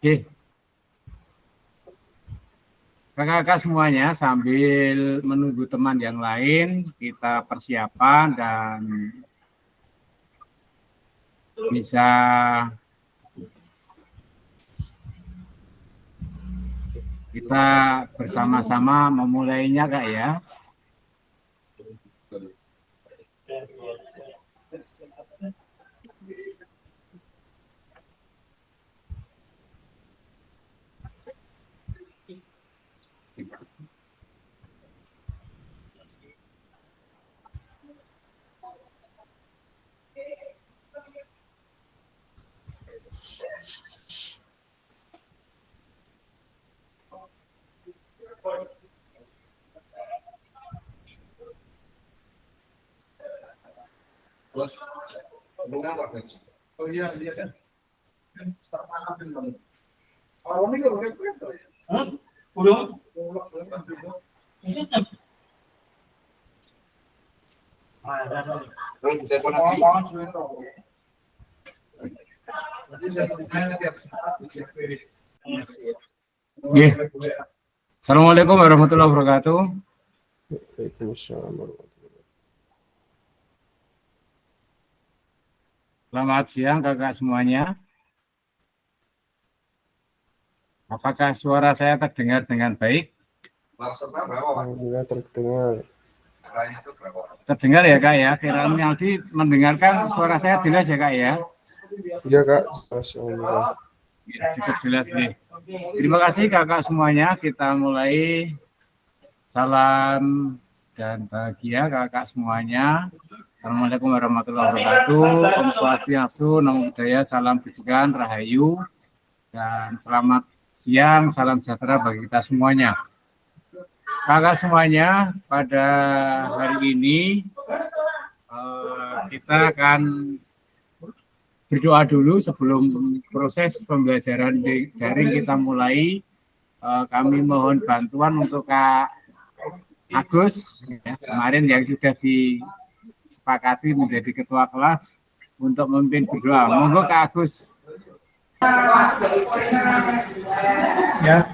Oke, kakak-kakak semuanya sambil menunggu teman yang lain, kita persiapan dan bisa kita bersama-sama memulainya Kak ya. Oh iya kan. Oh ini udah. Assalamualaikum warahmatullahi wabarakatuh. Waalaikumsalam. Selamat siang kakak semuanya. Apakah suara saya terdengar dengan baik? Alhamdulillah terdengar. Terdengar ya Kak ya? Kira-kira Aldi mendengarkan suara saya jelas ya Kak ya? Iya Kak, Alhamdulillah. Ya, cukup jelas nih. Terima kasih kakak semuanya. Kita mulai. Salam dan bahagia kakak semuanya. Assalamualaikum warahmatullahi wabarakatuh. Om Swastiastu, Namo Buddhaya, salam kebajikan, rahayu, dan selamat siang, salam sejahtera bagi kita semuanya. Kakak semuanya, pada hari ini kita akan berdoa dulu sebelum proses pembelajaran daring kita mulai. Kami mohon bantuan untuk Kak Agus ya, kemarin yang sudah disepakati menjadi ketua kelas untuk memimpin berdoa. Monggo Kak Agus. Ya,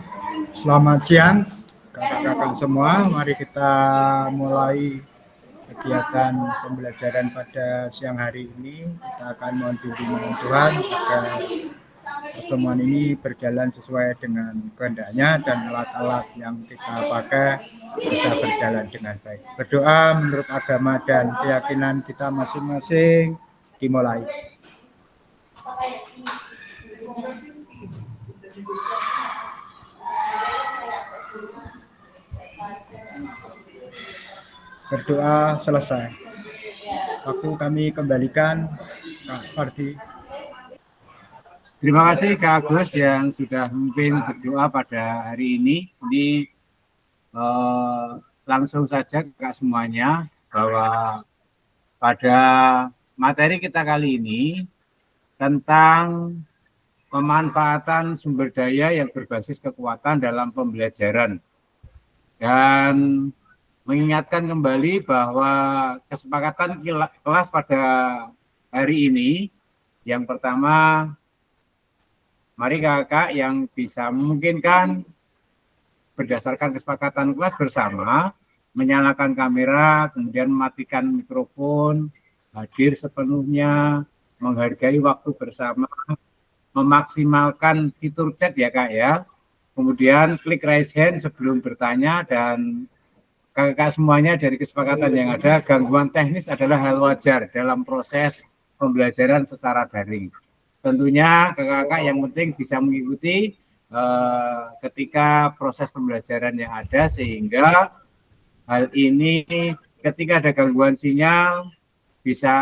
selamat siang kakak-kakak semua. Mari kita mulai kegiatan pembelajaran pada siang hari ini. Kita akan mohon bimbingan Tuhan agar pertemuan ini berjalan sesuai dengan kehendaknya dan alat-alat yang kita pakai bisa berjalan dengan baik. Berdoa menurut agama dan keyakinan kita masing-masing dimulai. Berdoa selesai. Waktu kami kembalikan Kak Fardi. Terima kasih Kak Agus yang sudah memimpin berdoa pada hari ini. Ini langsung saja Kak semuanya bahwa pada materi kita kali ini tentang pemanfaatan sumber daya yang berbasis kekuatan dalam pembelajaran. Dan mengingatkan kembali bahwa kesepakatan kelas pada hari ini yang pertama, mari kakak yang bisa memungkinkan berdasarkan kesepakatan kelas bersama menyalakan kamera, kemudian mematikan mikrofon, hadir sepenuhnya, menghargai waktu bersama, memaksimalkan fitur chat ya Kak ya. Kemudian klik raise hand sebelum bertanya, dan kakak semuanya dari kesepakatan yang ada, gangguan teknis adalah hal wajar dalam proses pembelajaran secara daring. Tentunya kakak-kakak yang penting bisa mengikuti ketika proses pembelajaran yang ada, sehingga hal ini ketika ada gangguan sinyal bisa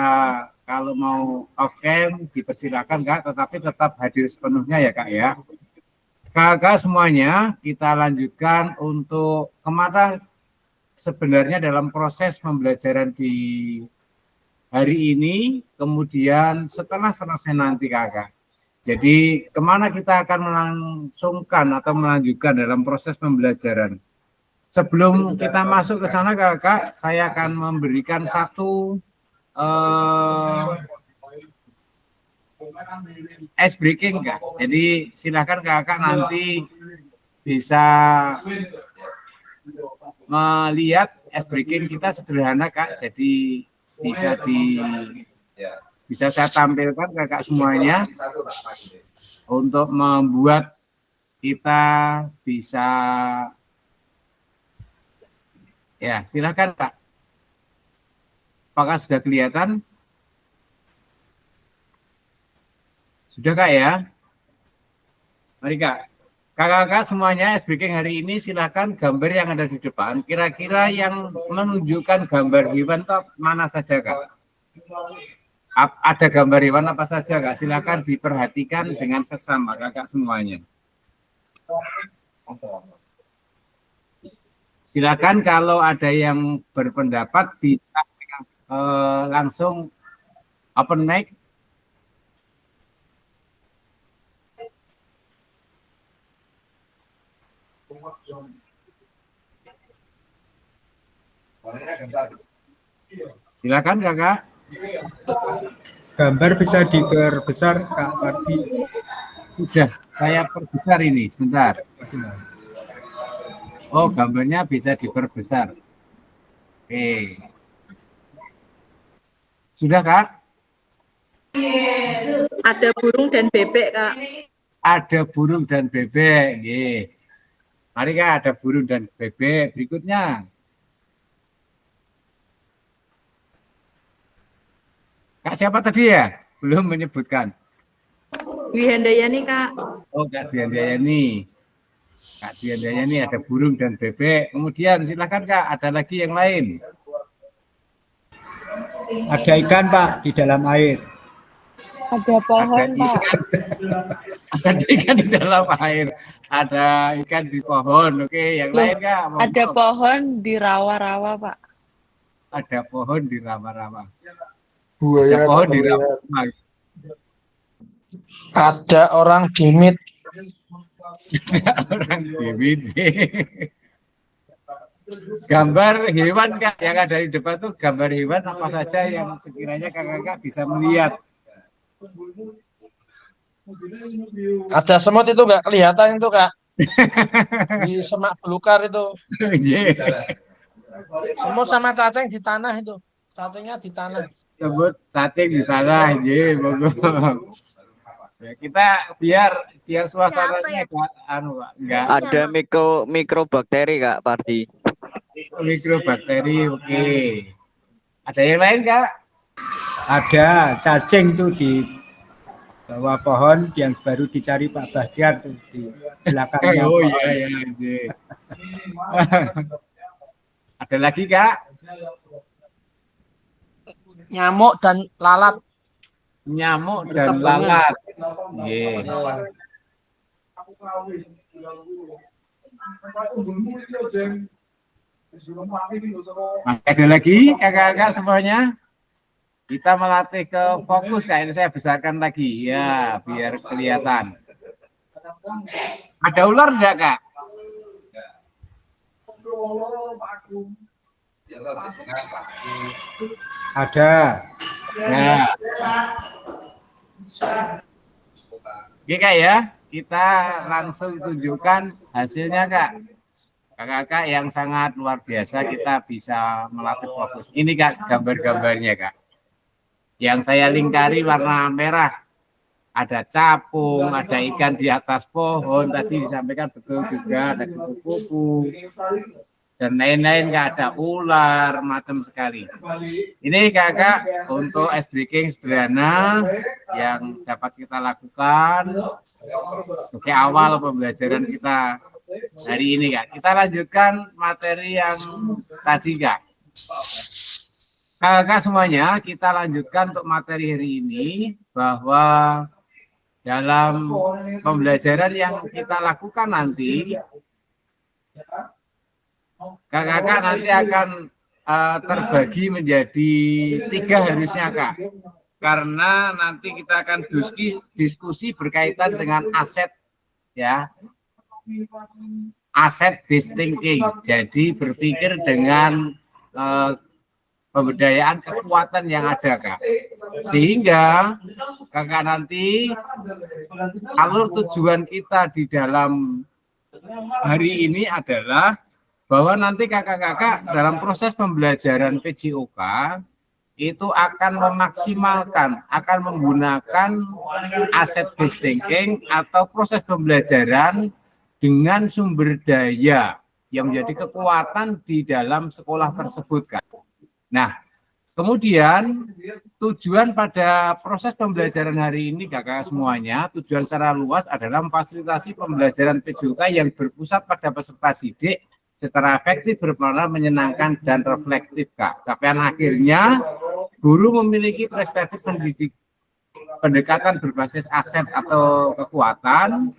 kalau mau off cam dipersilakan Kak, tetapi tetap hadir sepenuhnya ya Kak ya. Kakak semuanya kita lanjutkan untuk kemana sebenarnya dalam proses pembelajaran di hari ini, kemudian setelah selesai nanti kakak. Jadi kemana kita akan melangsungkan atau melanjutkan dalam proses pembelajaran. Sebelum kita masuk ke sana kakak, saya akan memberikan satu ice breaking Kak. Jadi silakan Kakak nanti bisa melihat ice breaking kita sederhana Kak. Jadi bisa saya tampilkan Kakak semuanya untuk membuat kita bisa ya silakan Kak. Apakah sudah kelihatan? Sudah Kak ya? Mari Kak. Kakak-kakak semuanya ice breaking hari ini silakan gambar yang ada di depan. Kira-kira yang menunjukkan gambar hewan itu mana saja Kak? Ada gambar hewan apa saja Kak? Silakan diperhatikan dengan seksama Kakak semuanya. Silakan kalau ada yang berpendapat bisa langsung open mic. Silakan Kakak. Gambar bisa diperbesar Kak Parti. Sudah, saya perbesar ini sebentar. Oh, gambarnya bisa diperbesar. Oke. Sudah Kak? Ada burung dan bebek Kak. Ada burung dan bebek. Nggih. Mari Kak, ada burung dan bebek. Berikutnya. Kak siapa tadi ya? Belum menyebutkan. Wihandayani Kak. Oh, Kak Diandayani. Kak Diandayani ada burung dan bebek. Kemudian silakan Kak, ada lagi yang lain. Ada ikan Pak di dalam air. Ada pohon, Pak. Ada ikan di dalam air. Ada ikan di pohon. Oke, yang Loh, lain Kak? Ada pohon di rawa-rawa, Pak. Ada pohon di rawa-rawa. Buaya Ada pohon tak di terlihat. rawa-rawa. Ada orang dimit. Orang DWC. Gambar hewan Kak yang ada di depan tuh gambar hewan apa saja yang sekiranya kakak-kakak bisa melihat. Ada semut itu nggak kelihatan itu Kak. Di semak belukar itu. Semut sama cacing di tanah itu. Cacingnya di tanah. Sebut cacing di tanah, ya, kita biar suasananya Kak, enggak Ada mikrobakteri Kak Pardi. mikrobakteri. Oke. Ada yang lain Kak? Ada cacing tuh di bawah pohon yang baru dicari Pak Bahtiar tuh di belakangnya. Oh pohon. iya. Ada lagi Kak? Nyamuk dan lalat. Nyamuk dan lalat. Yes. Ada lagi kakak-kakak semuanya? Kita melatih ke fokus Kak, ini saya besarkan lagi ya biar kelihatan. Ada ular enggak Kak? Ada. Ya. Oke Kak ya, kita langsung tunjukkan hasilnya Kak. Kakak-kakak yang sangat luar biasa, kita bisa melatih fokus. Ini Kak gambar-gambarnya Kak. Yang saya lingkari warna merah. Ada capung, ada ikan di atas pohon, tadi disampaikan betul juga, ada kupu-kupu, dan lain-lain, Kak, ada ular, macam sekali. Ini kakak untuk ice breaking sederhana yang dapat kita lakukan sebagai awal pembelajaran kita hari ini Kak. Kita lanjutkan materi yang tadi Kak. Kakak semuanya, kita lanjutkan untuk materi hari ini bahwa dalam pembelajaran yang kita lakukan nanti, kakak nanti akan terbagi menjadi 3 harusnya Kak. Karena nanti kita akan diskusi berkaitan dengan aset ya. Aset based thinking. Jadi berpikir dengan pemberdayaan kekuatan yang ada Kak. Sehingga kakak nanti alur tujuan kita di dalam hari ini adalah bahwa nanti kakak-kakak dalam proses pembelajaran PJOK itu akan memaksimalkan, akan menggunakan aset based thinking atau proses pembelajaran dengan sumber daya yang menjadi kekuatan di dalam sekolah tersebut, Kak. Nah, kemudian tujuan pada proses pembelajaran hari ini kakak semuanya, tujuan secara luas adalah memfasilitasi pembelajaran PJOK yang berpusat pada peserta didik secara efektif, bermakna, menyenangkan, dan reflektif, Kak. Capaian akhirnya, guru memiliki prestasi pendidik pendekatan berbasis aset atau kekuatan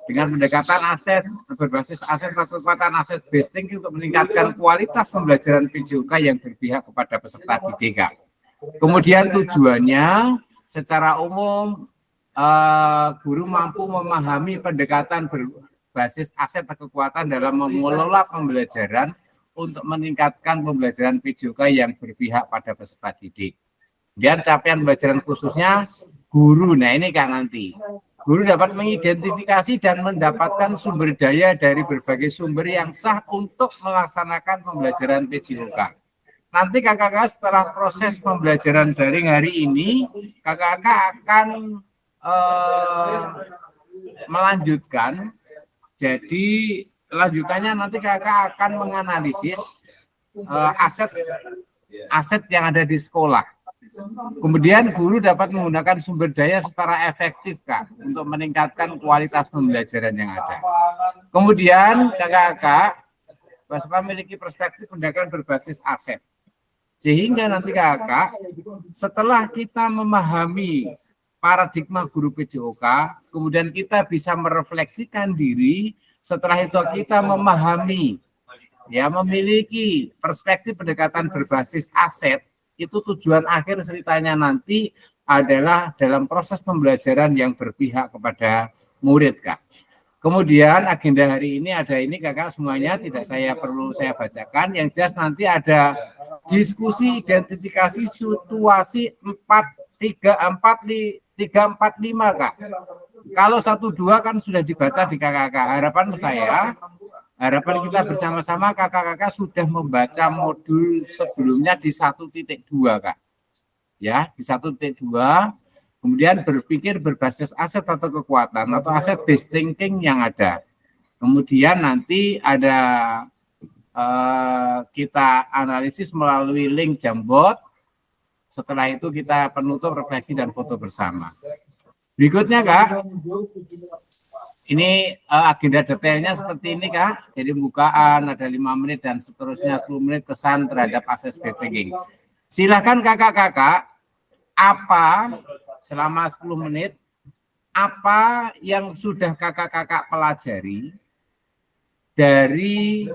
dengan pendekatan aset berbasis aset atau kekuatan aset based thinking untuk meningkatkan kualitas pembelajaran PJOK yang berpihak kepada peserta didik, Kak. Kemudian tujuannya secara umum guru mampu memahami pendekatan berbasis aset atau kekuatan dalam mengelola pembelajaran untuk meningkatkan pembelajaran PJOK yang berpihak pada peserta didik. Kemudian capaian pembelajaran khususnya guru. Nah ini Kak nanti. Guru dapat mengidentifikasi dan mendapatkan sumber daya dari berbagai sumber yang sah untuk melaksanakan pembelajaran PJOK. Nanti kakak-kakak setelah proses pembelajaran daring hari ini, kakak-kakak akan melanjutkan. Jadi lanjutannya nanti kakak akan menganalisis aset yang ada di sekolah. Kemudian guru dapat menggunakan sumber daya secara efektif, Kak, untuk meningkatkan kualitas pembelajaran yang ada. Kemudian kakak-kakak memiliki perspektif pendekatan berbasis aset. Sehingga nanti kakak, setelah kita memahami paradigma guru PJOK, kemudian kita bisa merefleksikan diri, setelah itu kita memahami, ya memiliki perspektif pendekatan berbasis aset, itu tujuan akhir ceritanya nanti adalah dalam proses pembelajaran yang berpihak kepada murid, Kak. Kemudian agenda hari ini ada ini kakak semuanya tidak perlu saya bacakan. Yang jelas nanti ada diskusi identifikasi situasi 345 Kak. Kalau 12 kan sudah dibaca di kakak-kakak. Harapan kita bersama-sama kakak-kakak sudah membaca modul sebelumnya di 1.2 Kak. Ya, di 1.2. Kemudian berpikir berbasis aset atau kekuatan atau aset based thinking yang ada. Kemudian nanti ada kita analisis melalui link Jamboard. Setelah itu kita penutup refleksi dan foto bersama. Berikutnya Kak, ini agenda detailnya seperti ini Kak. Jadi bukaan ada 5 menit dan seterusnya 10 menit kesan terhadap aset based thinking. Silakan kakak-kakak apa selama 10 menit, apa yang sudah kakak-kakak pelajari dari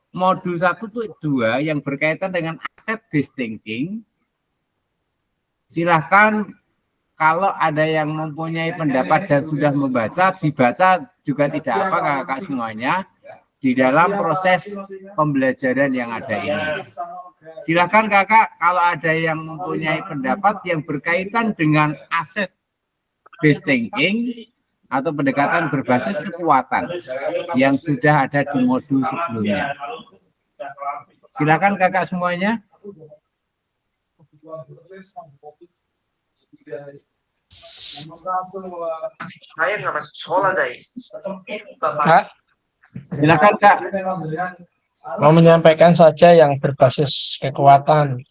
modul 1.2 yang berkaitan dengan aset based thinking. Silahkan kalau ada yang mempunyai pendapat dan sudah membaca, dibaca juga tidak apa kakak-kakak semuanya di dalam proses pembelajaran yang ada ini. Silakan kakak kalau ada yang mempunyai pendapat yang berkaitan dengan aset based thinking atau pendekatan berbasis kekuatan yang sudah ada di modul sebelumnya. Silakan kakak semuanya. Saya nggak masuk sekolah guys. Kak, Silakan Kak. mau menyampaikan saja yang berbasis kekuatan.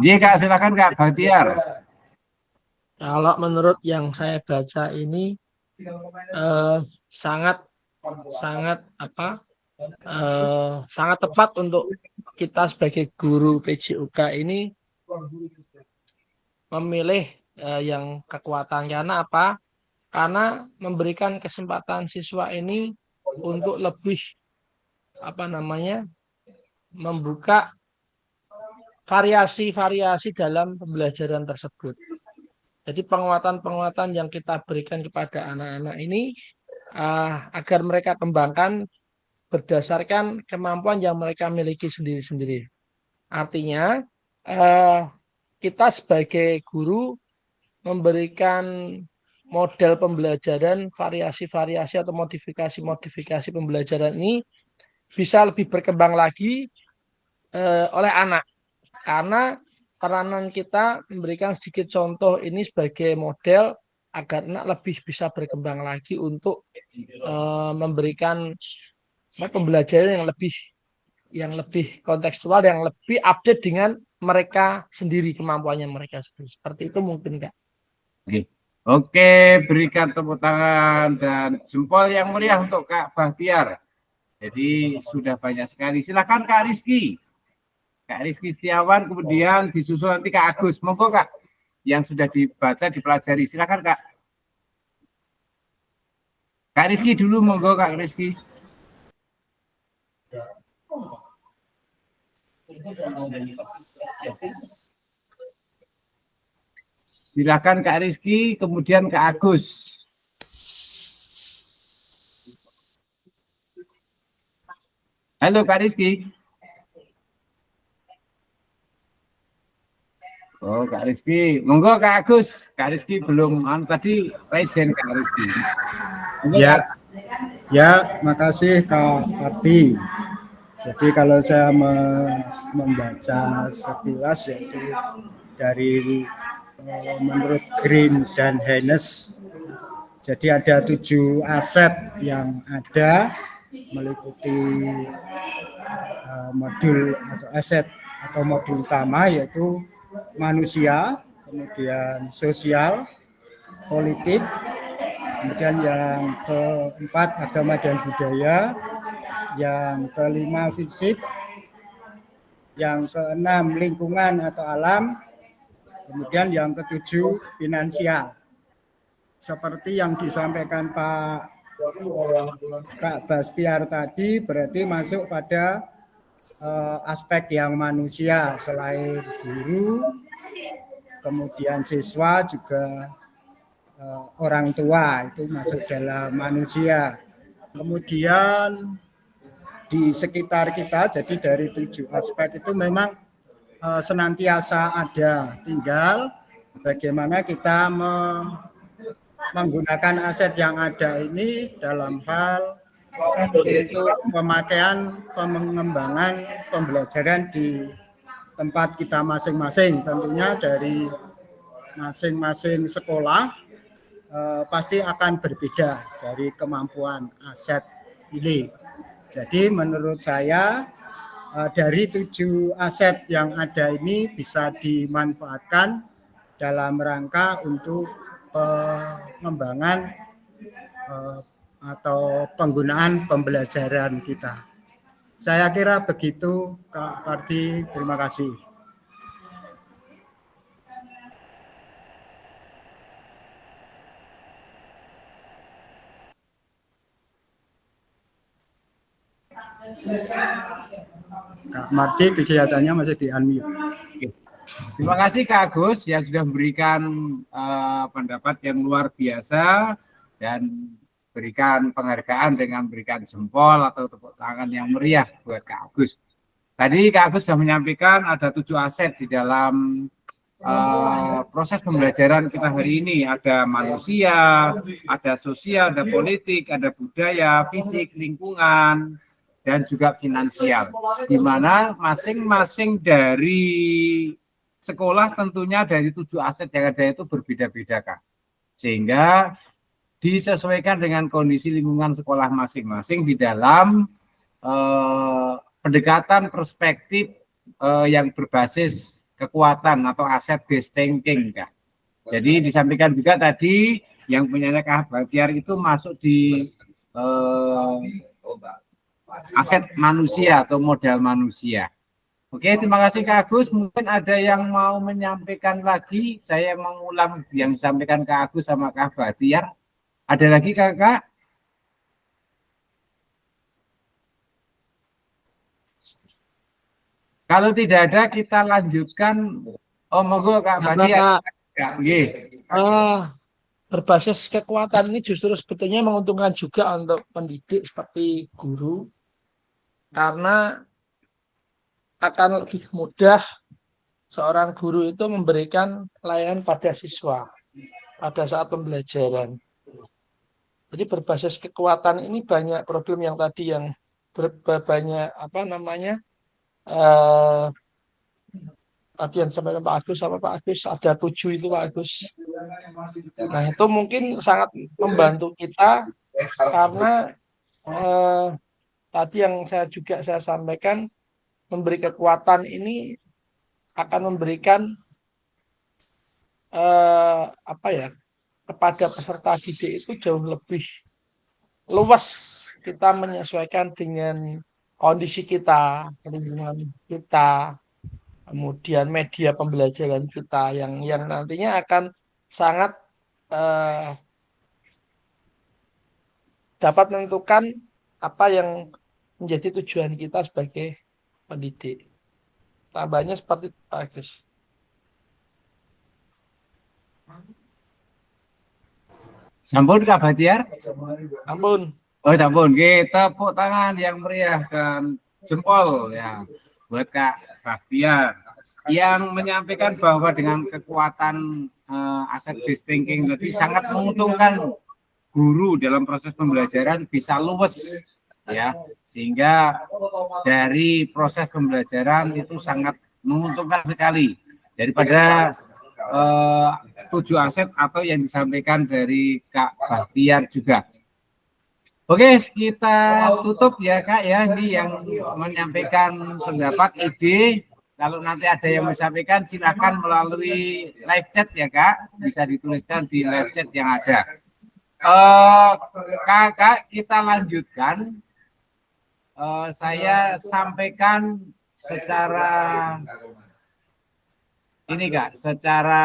Iya Kak, silakan Kak Bahtiar. Kalau menurut yang saya baca ini sangat tepat untuk kita sebagai guru PJOK ini memilih yang kekuatan. Karena apa? Karena memberikan kesempatan siswa ini untuk lebih membuka variasi-variasi dalam pembelajaran tersebut. Jadi penguatan-penguatan yang kita berikan kepada anak-anak ini agar mereka kembangkan berdasarkan kemampuan yang mereka miliki sendiri-sendiri. Artinya kita sebagai guru memberikan model pembelajaran, variasi-variasi atau modifikasi-modifikasi pembelajaran ini bisa lebih berkembang lagi oleh anak. Karena peranan kita memberikan sedikit contoh ini sebagai model agar anak lebih bisa berkembang lagi untuk memberikan pembelajaran yang lebih kontekstual, yang lebih update dengan mereka sendiri, kemampuannya mereka sendiri. Seperti itu mungkin, Kak. Oke, berikan tepuk tangan dan jempol yang meriah untuk Kak Bahtiar. Jadi sudah banyak sekali. Silakan Kak Rizky. Kak Rizky Setiawan, kemudian disusul nanti Kak Agus. Monggo Kak, yang sudah dibaca, dipelajari. Silakan Kak. Kak Rizky dulu, monggo Kak Rizky. Silakan Kak Rizky, kemudian Kak Agus. Halo Kak Rizky. Oh Kak Rizky, monggo Kak Agus. Kak Rizky belum tadi raise hand Kak Rizky. Monggo, Ya, Kak. ya, makasih Kak Parti. Jadi kalau saya membaca sekilas yaitu dari menurut Green dan Haynes, jadi ada 7 aset yang ada meliputi modul atau aset atau modul utama yaitu manusia, kemudian sosial, politik, kemudian yang keempat agama dan budaya, yang kelima fisik, yang keenam lingkungan atau alam, kemudian yang ketujuh finansial. Seperti yang disampaikan Kak Bastiar tadi, berarti masuk pada aspek yang manusia, selain guru, kemudian siswa juga orang tua, itu masuk dalam manusia. Kemudian di sekitar kita, jadi dari 7 aspek itu memang senantiasa ada, tinggal bagaimana kita menggunakan aset yang ada ini dalam hal untuk pemakaian pengembangan pembelajaran di tempat kita masing-masing, tentunya dari masing-masing sekolah pasti akan berbeda dari kemampuan aset ini. Jadi menurut saya dari 7 aset yang ada ini bisa dimanfaatkan dalam rangka untuk pengembangan atau penggunaan pembelajaran kita. Saya kira begitu Kak Parti, terima kasih. Kak Marti kegiatannya masih di unmute. Terima kasih Kak Agus yang sudah memberikan pendapat yang luar biasa dan berikan penghargaan dengan berikan jempol atau tepuk tangan yang meriah buat Kak Agus. Tadi Kak Agus sudah menyampaikan ada 7 aset di dalam proses pembelajaran kita hari ini. Ada manusia, ada sosial, ada politik, ada budaya, fisik, lingkungan, dan juga finansial. Di mana masing-masing dari sekolah tentunya dari 7 aset yang ada itu berbeda-beda Kak. Sehingga disesuaikan dengan kondisi lingkungan sekolah masing-masing di dalam pendekatan perspektif yang berbasis kekuatan atau aset based thinking Kak. Jadi disampaikan juga tadi yang punyanya Kak Bahtiar itu masuk di aset manusia atau modal manusia. Oke, terima kasih Kak Agus. Mungkin ada yang mau menyampaikan lagi. Saya mengulang yang disampaikan Kak Agus sama Kak Bahtiar. Ada lagi Kakak? Kalau tidak ada, kita lanjutkan. Oh, monggo Kak Bahtiar. Berbasis kekuatan ini justru sebetulnya menguntungkan juga untuk pendidik seperti guru. Karena akan lebih mudah seorang guru itu memberikan layanan pada siswa. pada saat pembelajaran. Jadi berbasis kekuatan ini banyak problem yang tadi yang banyak apa namanya tadi yang disampaikan Pak Agus sama Pak Agus ada 7 itu Pak Agus. Nah itu mungkin sangat membantu kita karena tadi yang saya sampaikan memberi kekuatan ini akan memberikan apa ya kepada peserta didik itu jauh lebih luas kita menyesuaikan dengan kondisi kita, lingkungan kita, kemudian media pembelajaran kita yang nantinya akan sangat dapat menentukan apa yang menjadi tujuan kita sebagai pendidik. Tambahnya seperti itu, Pak Agus. Sampun Kak Batiar? Ampun. Oh sampun, kita tepuk tangan yang meriah dan jempol ya buat Kak Batiar yang menyampaikan bahwa dengan kekuatan asset based thinking tadi sangat menguntungkan guru dalam proses pembelajaran bisa luwes ya, sehingga dari proses pembelajaran itu sangat menguntungkan sekali daripada 7 aset atau yang disampaikan dari Kak Bahtiar juga. Oke, kita tutup ya Kak ya, ini yang menyampaikan pendapat ide. Kalau nanti ada yang menyampaikan silakan melalui live chat ya Kak, bisa dituliskan di live chat yang ada. Kak, kita lanjutkan. Saya sampaikan secara ini Kak, secara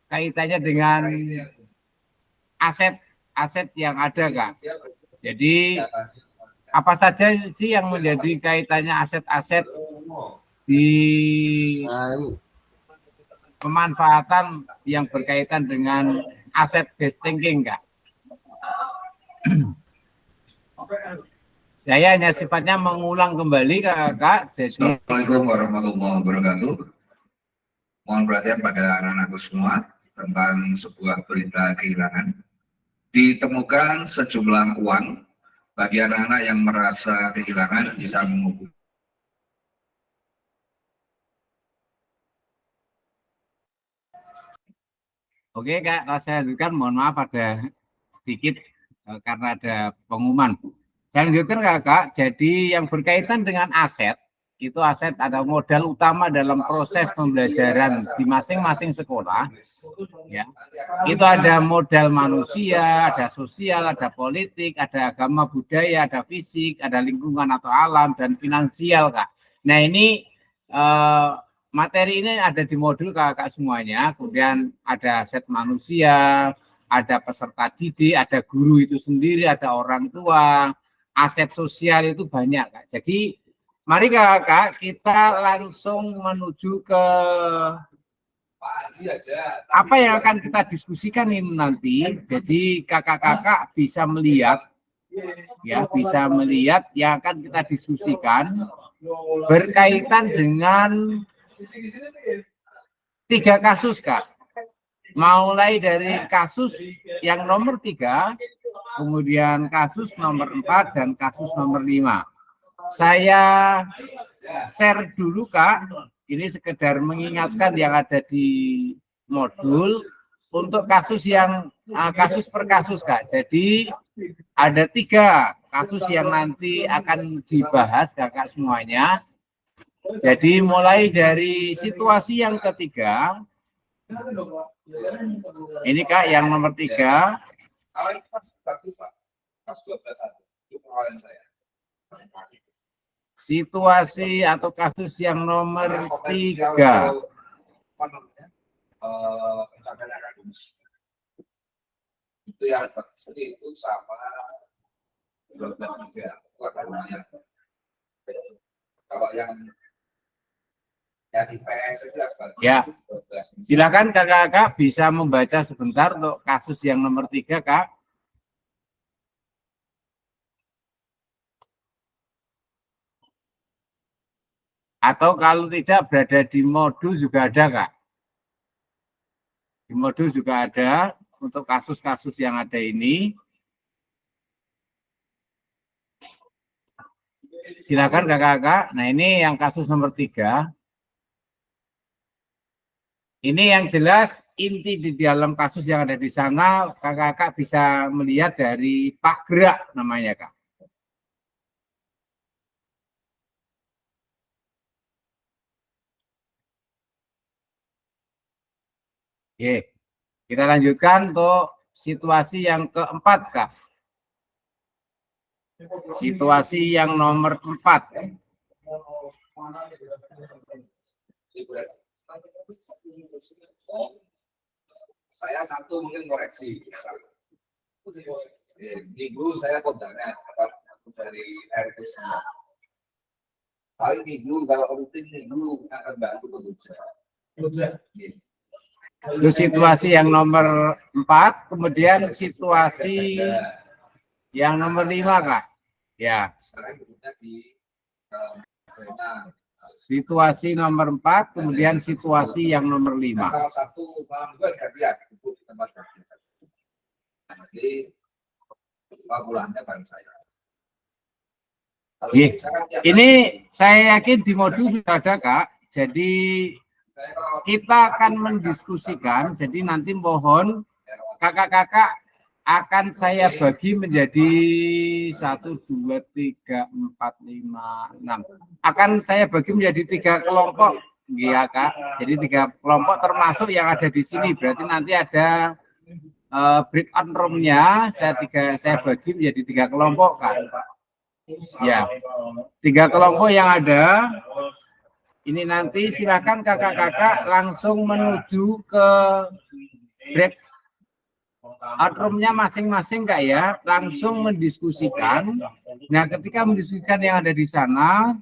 kaitannya dengan aset yang ada Kak. Jadi apa saja sih yang menjadi kaitannya aset-aset di pemanfaatan yang berkaitan dengan aset based thinking Kak? Saya hanya sifatnya mengulang kembali Kak. Jadi Assalamualaikum warahmatullahi wabarakatuh. Mohon perhatian pada anak-anakku semua tentang sebuah berita kehilangan. Ditemukan sejumlah uang bagi anak-anak yang merasa kehilangan bisa menghubungi. Oke Kak, saya lanjutkan. Mohon maaf ada sedikit karena ada pengumuman. Saya lanjutkan Kak, jadi yang berkaitan dengan aset, itu aset ada modal utama dalam proses pembelajaran di masing-masing sekolah. Ya. Itu ada modal manusia, ada sosial, ada politik, ada agama budaya, ada fisik, ada lingkungan atau alam, dan finansial Kak. Nah ini materi ini ada di modul Kak semuanya, kemudian ada aset manusia, ada peserta didik, ada guru itu sendiri, ada orang tua, aset sosial itu banyak Kak. Jadi mari Kak kita langsung menuju ke apa yang akan kita diskusikan ini nanti. Jadi kakak-kakak bisa melihat ya, bisa melihat yang akan kita diskusikan berkaitan dengan 3 kasus Kak. Mulai dari kasus yang nomor 3, kemudian kasus nomor 4 dan kasus nomor 5. Saya share dulu Kak, ini sekedar mengingatkan yang ada di modul untuk kasus yang kasus per kasus Kak. Jadi ada 3 kasus yang nanti akan dibahas Kakak semuanya. Jadi mulai dari situasi yang ketiga, ini Kak yang nomor 3. Situasi atau kasus yang nomor 3. Itu yang itu sama 12 juga. Kalau yang IPS itu ya, silakan kakak-kakak bisa membaca sebentar untuk kasus yang nomor 3 Kak. Atau kalau tidak berada di modul juga ada Kak. Di modul juga ada untuk kasus-kasus yang ada ini. Silakan kakak-kakak. Nah ini yang kasus nomor 3. Ini yang jelas inti di dalam kasus yang ada di sana, kakak-kakak bisa melihat dari Pak Gerak namanya, Kak. Oke, kita lanjutkan untuk situasi yang keempat, Kak. Situasi yang nomor 4. Saya satu mungkin koreksi. Minggu saya kontaknya dari RT semua. Paling minggu kalau rutin minggu akan bantu bekerja. Itu situasi yang nomor 4, kemudian situasi yang nomor 5, Kak. Ya. Situasi nomor 4, kemudian situasi yang nomor 5. Kalau satu malam juga gantian di tempat gantian. Nanti pulangnya bareng saya. Ini saya yakin di modul sudah ada, Kak. Jadi kita akan mendiskusikan. Jadi nanti mohon kakak-kakak akan saya bagi menjadi 1, 2, 3, 4, 5, 6. Akan saya bagi menjadi 3 kelompok, ya Kak. Jadi 3 kelompok termasuk yang ada di sini. Berarti nanti ada breakout room-nya. Saya bagi menjadi 3 kelompok, Kak. Ya, 3 kelompok yang ada. Ini nanti silakan kakak-kakak langsung menuju ke breakout room-nya masing-masing, Kak ya, langsung mendiskusikan. Nah, ketika mendiskusikan yang ada di sana,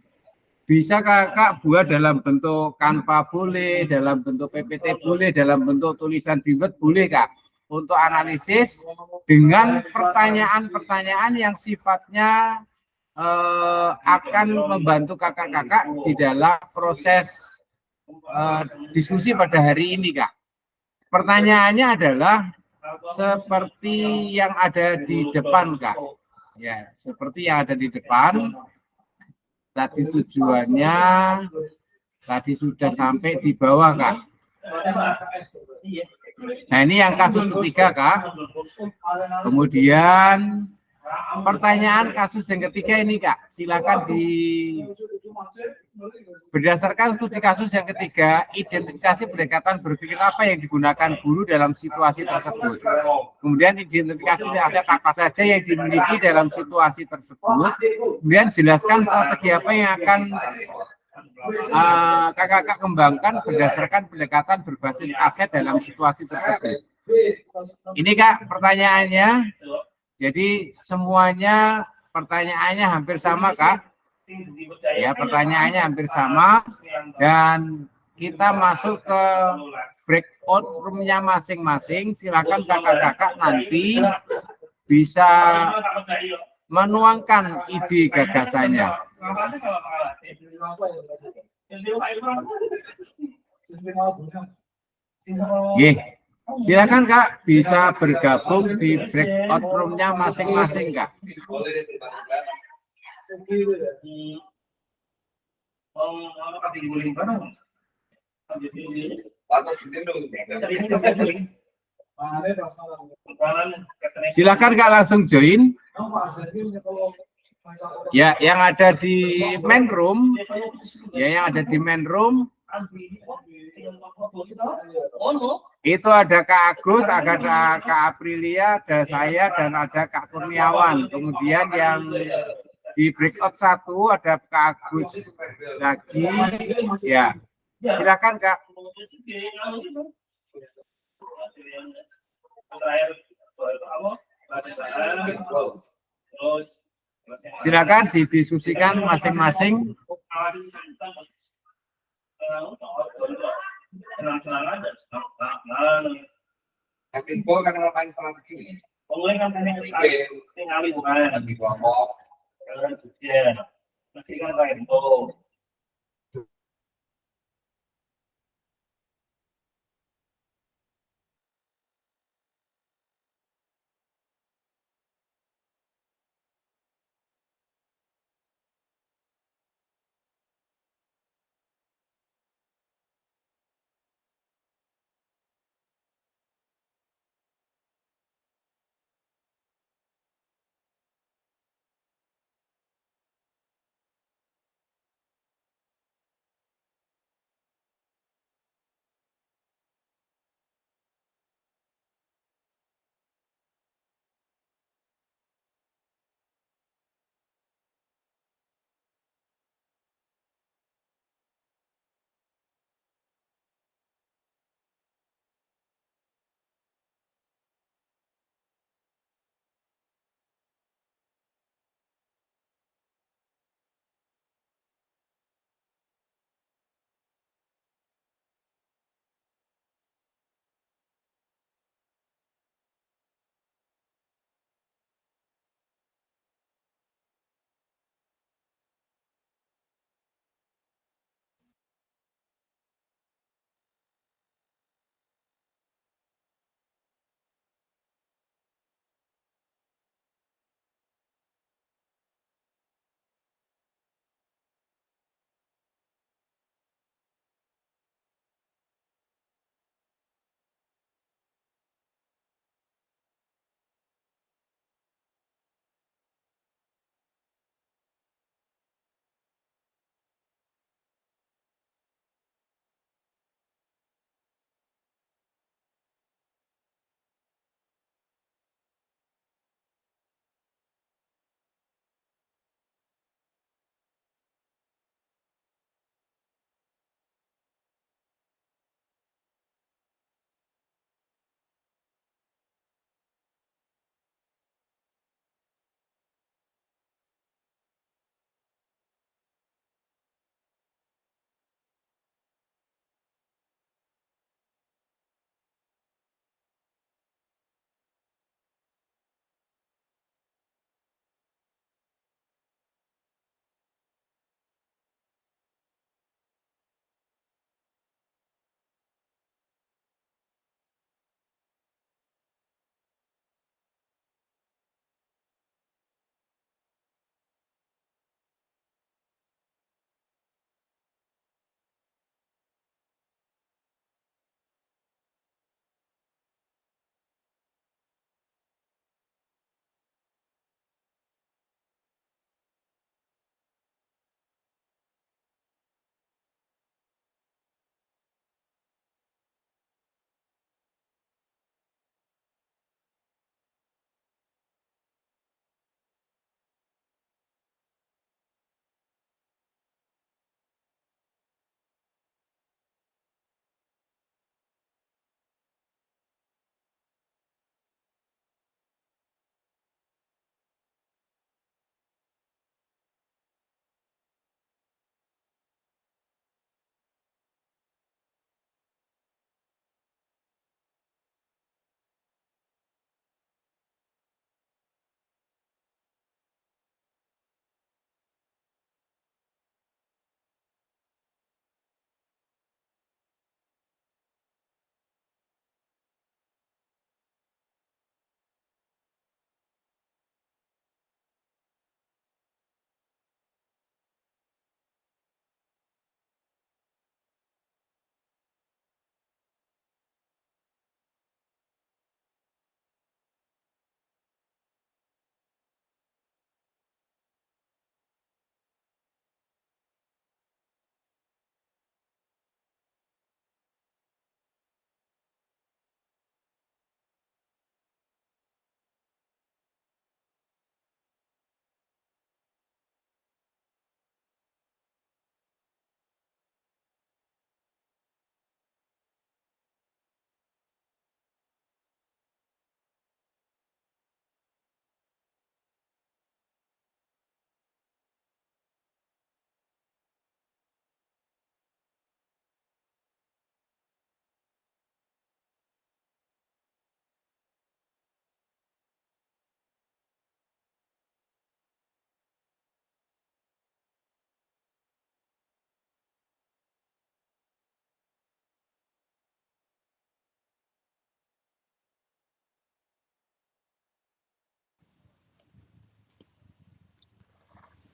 bisa kakak buat dalam bentuk Canva boleh, dalam bentuk PPT boleh, dalam bentuk tulisan di Word boleh, Kak, untuk analisis dengan pertanyaan-pertanyaan yang sifatnya akan membantu kakak-kakak di dalam proses diskusi pada hari ini, Kak. Pertanyaannya adalah seperti yang ada di depan, Kak. Ya, seperti yang ada di depan. Tadi tujuannya tadi sudah sampai di bawah, Kak. Nah, ini yang kasus ketiga, Kak. Kemudian pertanyaan kasus yang ketiga ini, Kak. Silakan berdasarkan studi kasus yang ketiga, identifikasi pendekatan berpikir apa yang digunakan guru dalam situasi tersebut. Kemudian identifikasi ada apa saja yang dimiliki dalam situasi tersebut. Kemudian jelaskan strategi apa yang akan kakak-kakak kembangkan berdasarkan pendekatan berbasis aset dalam situasi tersebut. Ini, Kak, pertanyaannya. Jadi semuanya pertanyaannya hampir sama, Kak. Ya, pertanyaannya hampir sama. Dan kita masuk ke breakout room-nya masing-masing. Silakan kakak-kakak nanti bisa menuangkan ide gagasannya. Oke. Silakan, Kak, bisa bergabung di breakout room-nya masing-masing, Kak. Silakan, Kak, langsung join. Ya, yang ada di main room, itu ada Kak Agus, ada Kak Aprilia, ada saya, dan ada Kak Kurniawan. Kemudian yang di breakout 1 ada Kak Agus lagi. Ya, silakan, Kak. Silakan didiskusikan masing-masing. Info kan ngapain strategi? Di kelompok.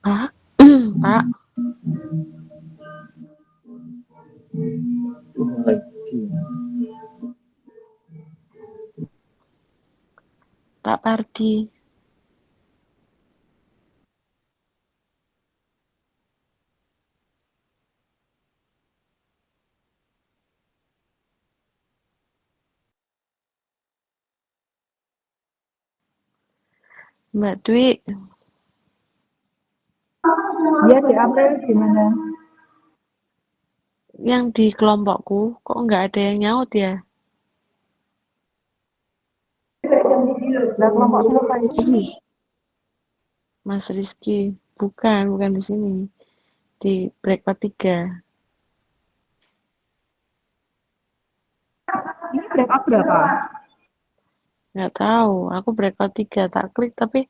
Ah, Pak, Pak Pardi. Mbak Dwi, Iya di April gimana? yang di kelompokku kok nggak ada yang nyaut ya? Lah kelompok siapa itu? Mas Rizky. Bukan di sini. Di breakfast 3. Ini break up berapa? Nggak tahu, aku breakfast 3 tak klik tapi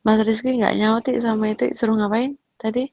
Mas Rizky nggak nyauti sama itu suruh ngapain tadi?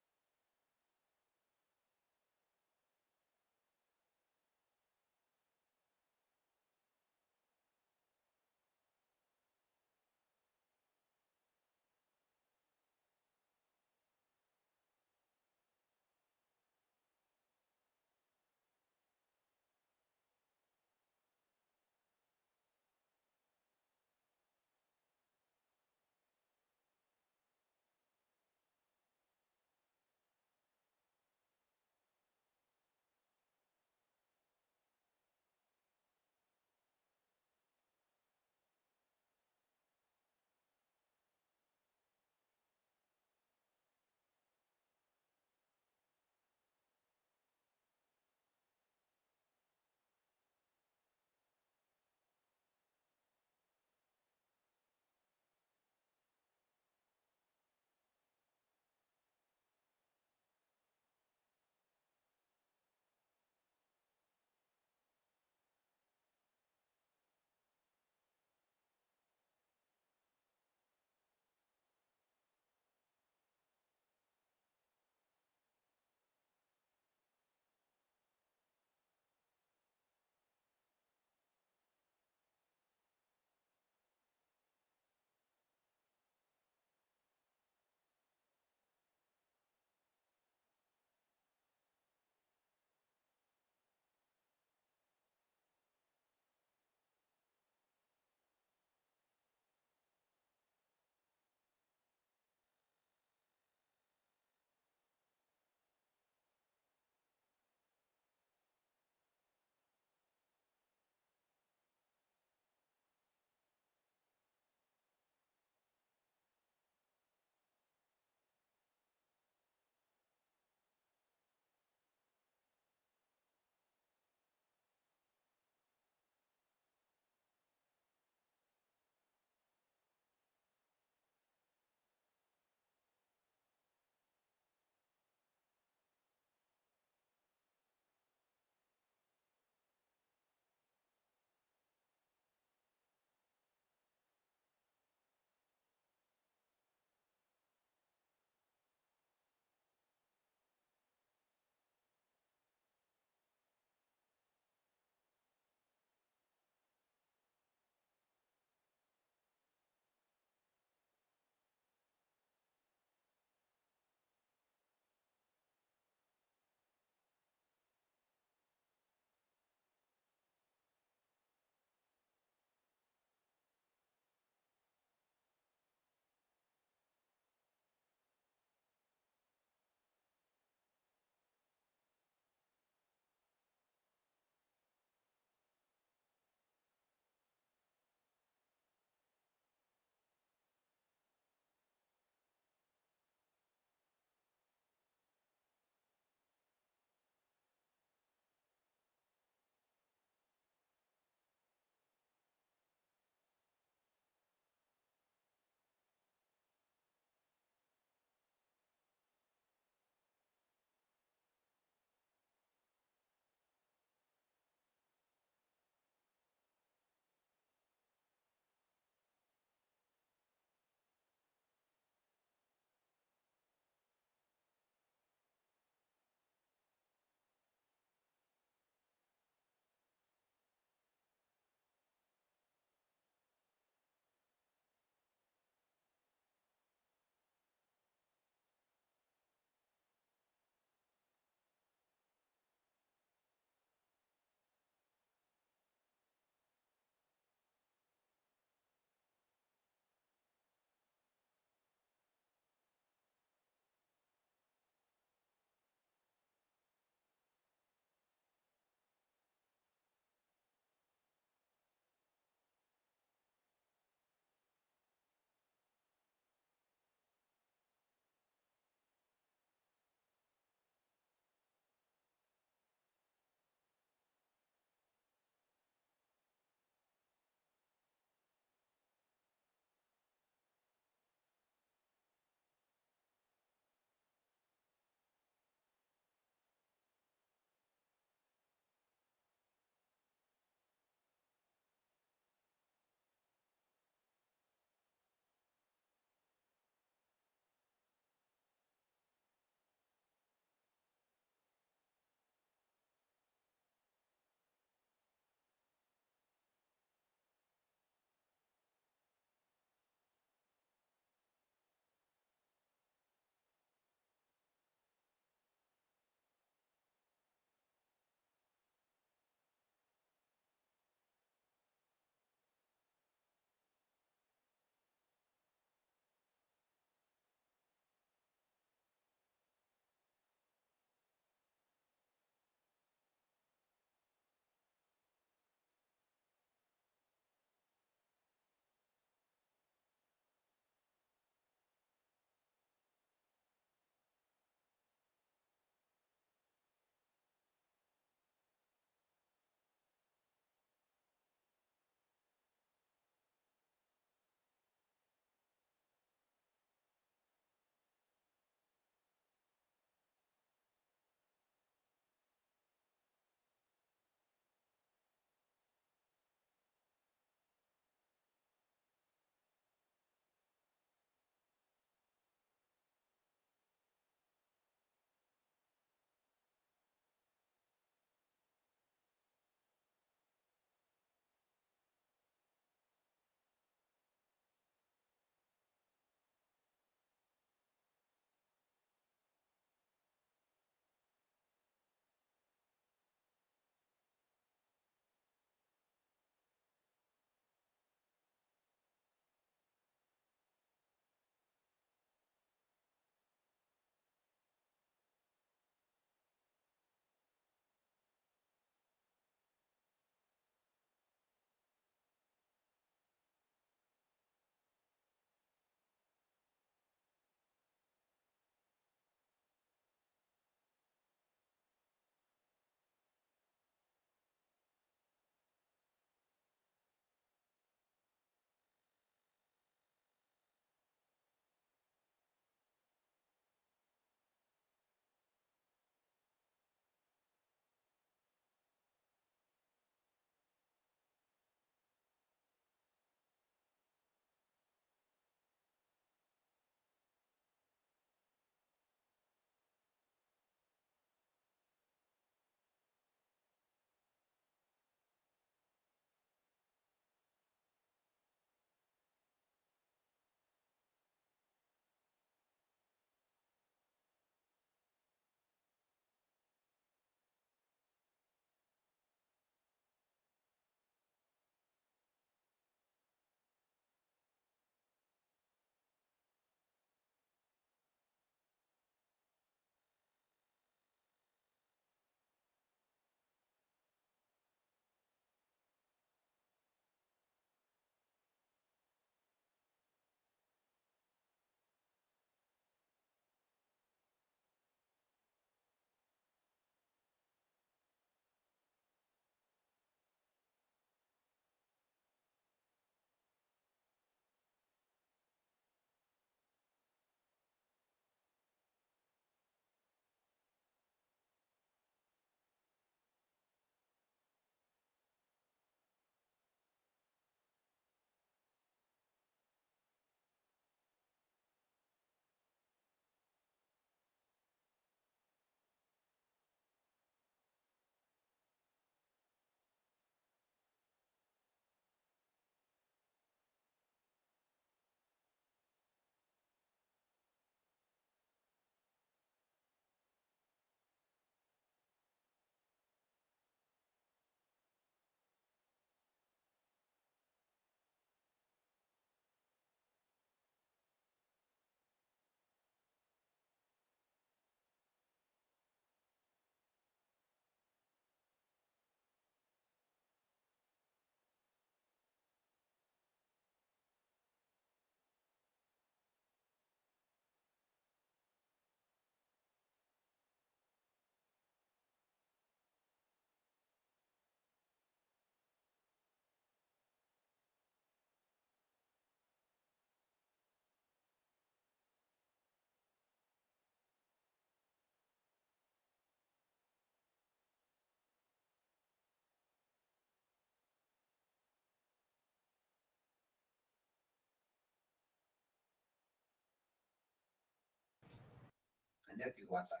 hanya di luar sana.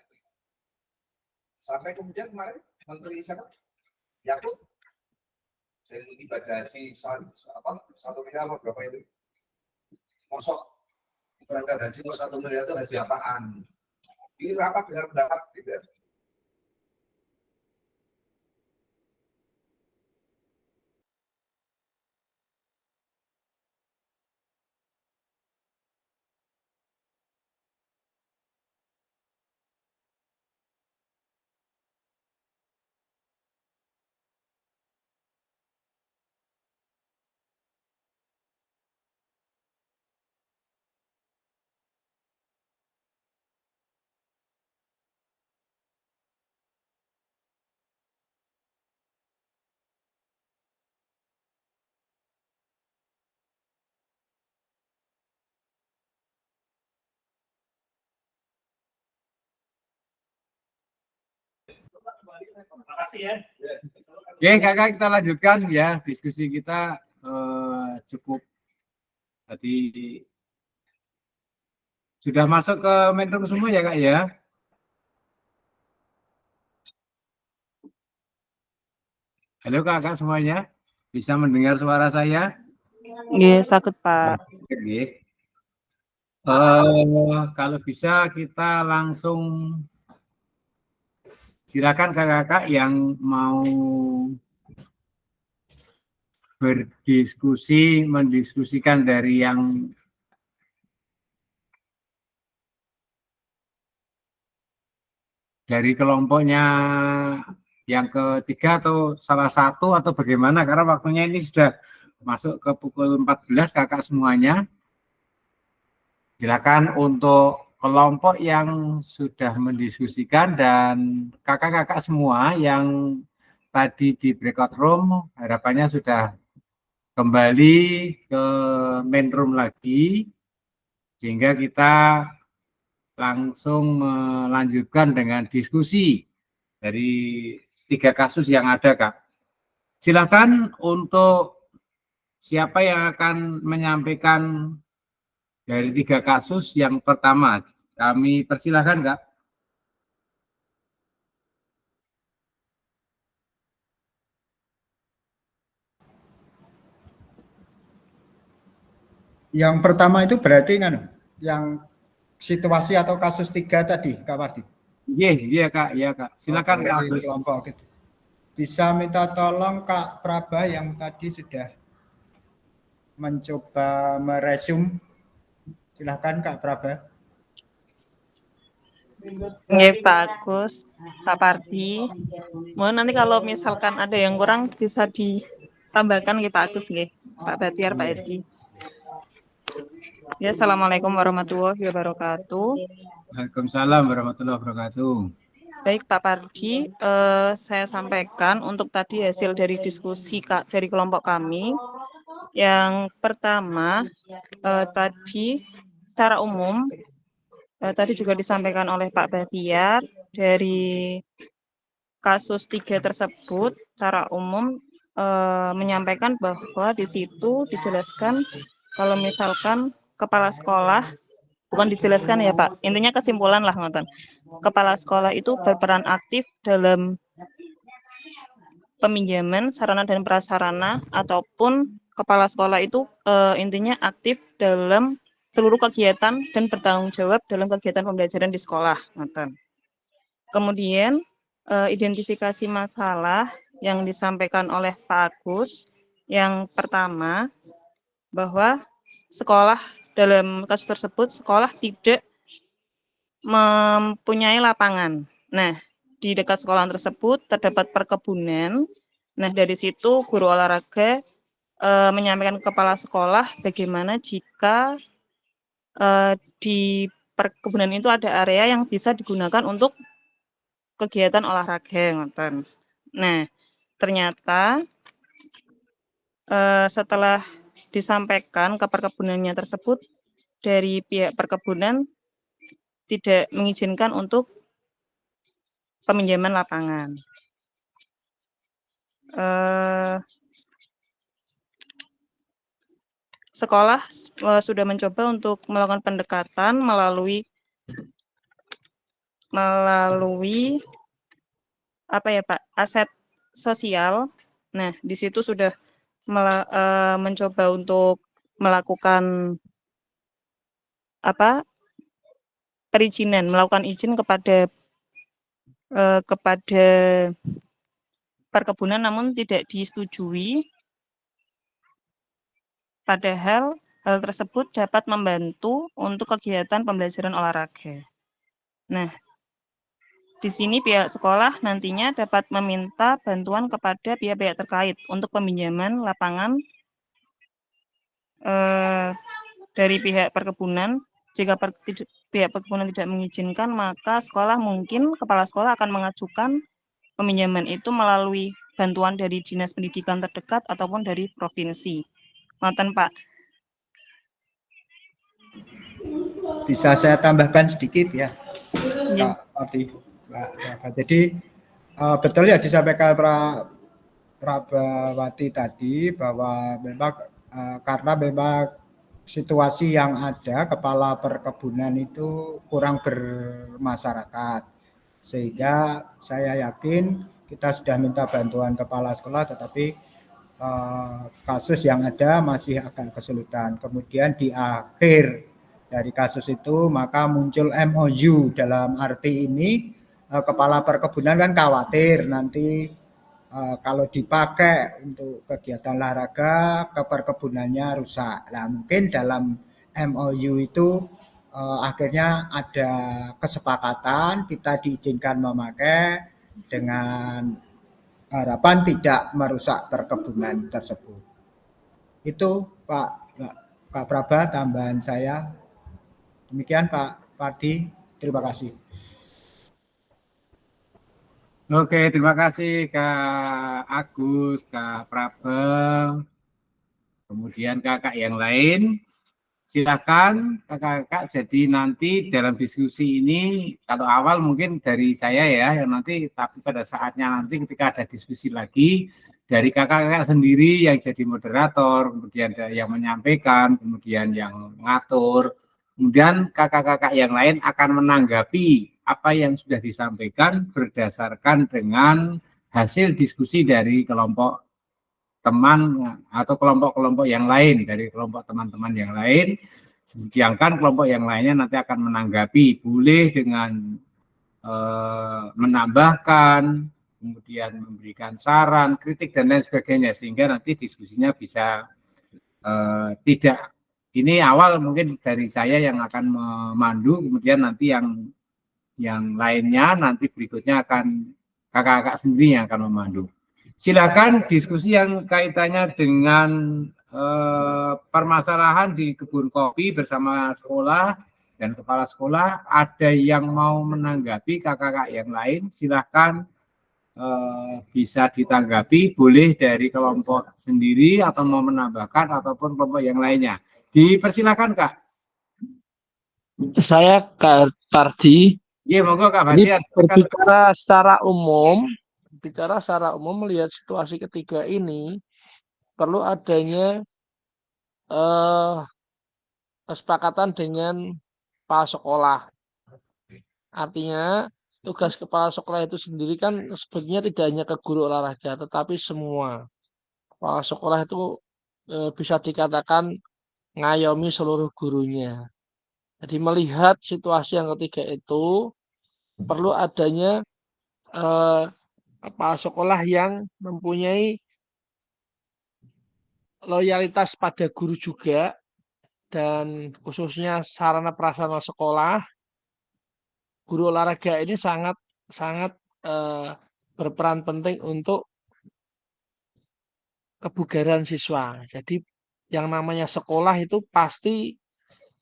Sampai kemudian kemarin Menteri siapa? Yakut, saya ibadah haji 1 miliar apa berapa itu? Mosok berangkat haji kok 1 miliar itu haji apaan? Ini rapat dengan pendapat gitu. Oke, kakak kita lanjutkan ya diskusi kita cukup tadi sudah masuk ke main room semua ya kak ya. Halo kakak semuanya, bisa mendengar suara saya? Nggih, saged, Pak. Oke. Kalau bisa kita langsung silakan kakak-kakak yang mau berdiskusi, mendiskusikan dari yang dari kelompoknya yang ketiga atau salah satu atau bagaimana, karena waktunya ini sudah masuk ke pukul 14 kakak semuanya. Silakan untuk kelompok yang sudah mendiskusikan dan kakak-kakak semua yang tadi di breakout room harapannya sudah kembali ke main room lagi sehingga kita langsung melanjutkan dengan diskusi dari 3 kasus yang ada, Kak. Silakan untuk siapa yang akan menyampaikan dari 3 kasus yang pertama. Kami persilahkan, Kak. Yang pertama itu berarti kan yang situasi atau kasus 3 tadi, Kak Wardi? Iya Kak, iya Kak. Silakan Kak. Kelompok gitu. Bisa minta tolong Kak Praba yang tadi sudah mencoba meresume. Silakan Kak Praba. Nggih, Pak Agus, Pak Pardi. Mohon nanti kalau misalkan ada yang kurang bisa ditambahkan nggih Pak Agus nggih. Pak Batiar, Pak Edi. Ya, Assalamualaikum warahmatullahi wabarakatuh. Waalaikumsalam warahmatullahi wabarakatuh. Baik Pak Pardi, saya sampaikan untuk tadi hasil dari diskusi dari kelompok kami. Yang pertama, tadi secara umum, tadi juga disampaikan oleh Pak Batiar, dari kasus 3 tersebut secara umum menyampaikan bahwa di situ dijelaskan kalau misalkan kepala sekolah, bukan dijelaskan ya Pak, intinya kesimpulan lah ngoten. Kepala sekolah itu berperan aktif dalam peminjaman sarana dan prasarana ataupun kepala sekolah itu intinya aktif dalam seluruh kegiatan dan bertanggung jawab dalam kegiatan pembelajaran di sekolah. Kemudian identifikasi masalah yang disampaikan oleh Pak Agus, yang pertama bahwa sekolah dalam kasus tersebut sekolah tidak mempunyai lapangan. Nah, di dekat sekolah tersebut terdapat perkebunan. Nah, dari situ guru olahraga menyampaikan ke kepala sekolah bagaimana jika di perkebunan itu ada area yang bisa digunakan untuk kegiatan olahraga. Nah, ternyata setelah disampaikan ke perkebunannya tersebut, dari pihak perkebunan tidak mengizinkan untuk peminjaman lapangan. Sekolah sudah mencoba untuk melakukan pendekatan melalui melalui apa ya Pak, aset sosial. Nah, di situ sudah mencoba untuk melakukan apa perizinan, melakukan izin kepada perkebunan namun tidak disetujui. Padahal hal tersebut dapat membantu untuk kegiatan pembelajaran olahraga. Nah, di sini pihak sekolah nantinya dapat meminta bantuan kepada pihak-pihak terkait untuk peminjaman lapangan dari pihak perkebunan. Jika pihak perkebunan tidak mengizinkan, maka kepala sekolah akan mengajukan peminjaman itu melalui bantuan dari dinas pendidikan terdekat ataupun dari provinsi. Ngoten Pak. Bisa saya tambahkan sedikit ya, Kak Parti, Mbak Raga. Jadi betul ya disampaikan Prabawati tadi bahwa memang karena memang situasi yang ada, kepala perkebunan itu kurang bermasyarakat, sehingga saya yakin kita sudah minta bantuan kepala sekolah, tetapi kasus yang ada masih agak kesulitan. Kemudian di akhir dari kasus itu maka muncul MOU, dalam arti ini kepala perkebunan kan khawatir nanti kalau dipakai untuk kegiatan olahraga keperkebunannya rusak. Nah, mungkin dalam MOU itu akhirnya ada kesepakatan kita diizinkan memakai dengan harapan tidak merusak perkebunan tersebut. Itu Kak Praba tambahan saya. Demikian Pak Pardi, terima kasih. Oke, terima kasih Kak Agus, Kak Praba, kemudian kakak yang lain. Silakan kakak-kakak, jadi nanti dalam diskusi ini, kalau awal mungkin dari saya ya, yang nanti, tapi pada saatnya nanti ketika ada diskusi lagi, dari kakak-kakak sendiri yang jadi moderator, kemudian yang menyampaikan, kemudian yang mengatur, kemudian kakak-kakak yang lain akan menanggapi apa yang sudah disampaikan berdasarkan dengan hasil diskusi dari kelompok teman atau kelompok-kelompok yang lain, dari kelompok teman-teman yang lain. Sedangkan kelompok yang lainnya nanti akan menanggapi, boleh dengan menambahkan, kemudian memberikan saran, kritik dan lain sebagainya, sehingga nanti diskusinya bisa tidak, ini awal mungkin dari saya yang akan memandu, kemudian nanti yang lainnya nanti berikutnya akan kakak-kakak sendiri yang akan memandu. Silakan diskusi yang kaitannya dengan permasalahan di kebun kopi bersama sekolah dan kepala sekolah. Ada yang mau menanggapi kakak-kakak yang lain, silakan bisa ditanggapi, boleh dari kelompok sendiri atau mau menambahkan ataupun kelompok yang lainnya. Dipersilakan Kak. Saya Kak Pardi. Iya, monggo Kak Jadi berbicara secara umum melihat situasi ketiga ini perlu adanya kesepakatan dengan kepala sekolah. Artinya tugas kepala sekolah itu sendiri kan sebetulnya tidak hanya ke guru olahraga, tetapi semua. Kepala sekolah itu bisa dikatakan ngayomi seluruh gurunya. Jadi melihat situasi yang ketiga itu perlu adanya kepala sekolah yang mempunyai loyalitas pada guru juga, dan khususnya sarana prasarana sekolah. Guru olahraga ini sangat berperan penting untuk kebugaran siswa. Jadi yang namanya sekolah itu pasti